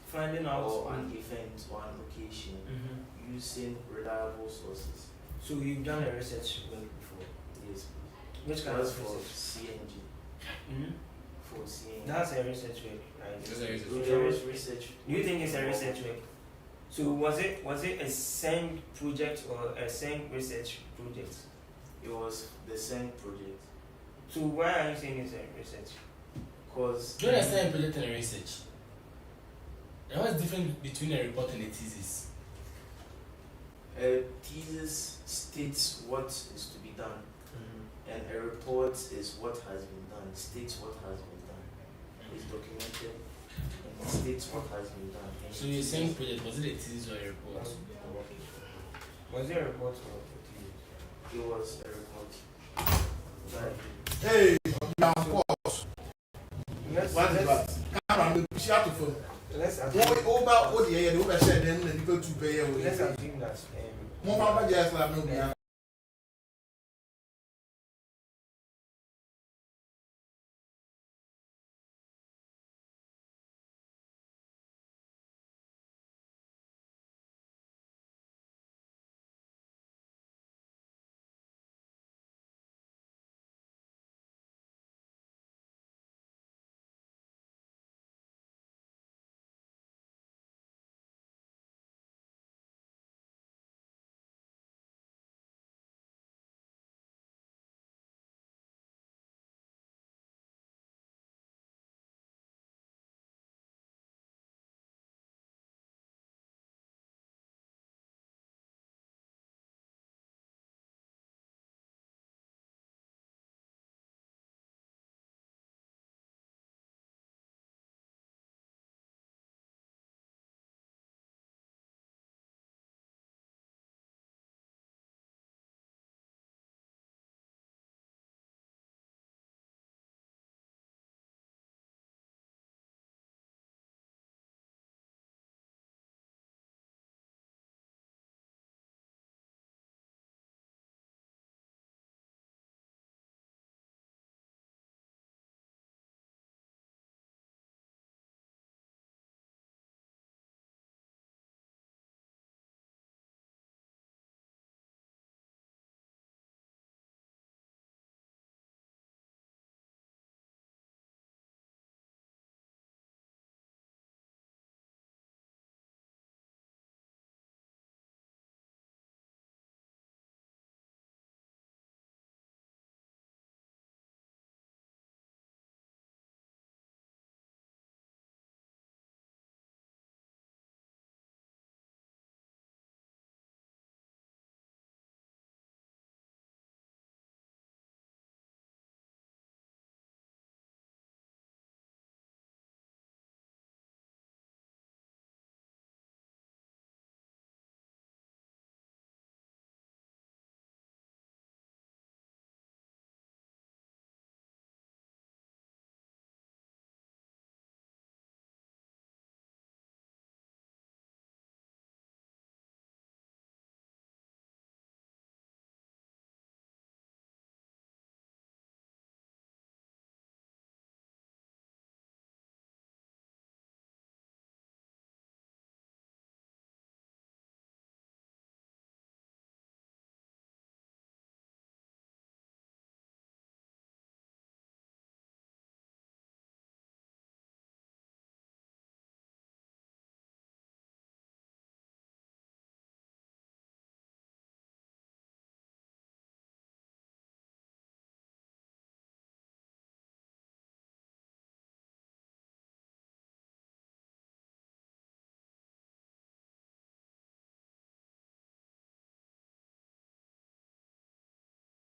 Finding out. or an event or an occasion Mhm. using reliable sources. So you've done a research work before. Yes, Which kind that's of for research? CNG. Mhm. For CNG. That's a research work, right? That's a research So work. there was research. Do you think it's a research work? So was it a SENG project or a SENG research project? It was the same project. So why are you saying it's a research? Cause Do you understand a project and a research? And what's the difference between a report and a thesis? a thesis states what is to be done, and a report is what has been done. It states what has been done. It's documented and it states what has been done. And So you're saying project, was it a thesis or a report? Was there a report or a thesis? it was a report. Hey, now pause. Let's What is that? Come on, we shout to phone. let's What assume, over what the over said then the people to pay away. let's assume that More about just like no.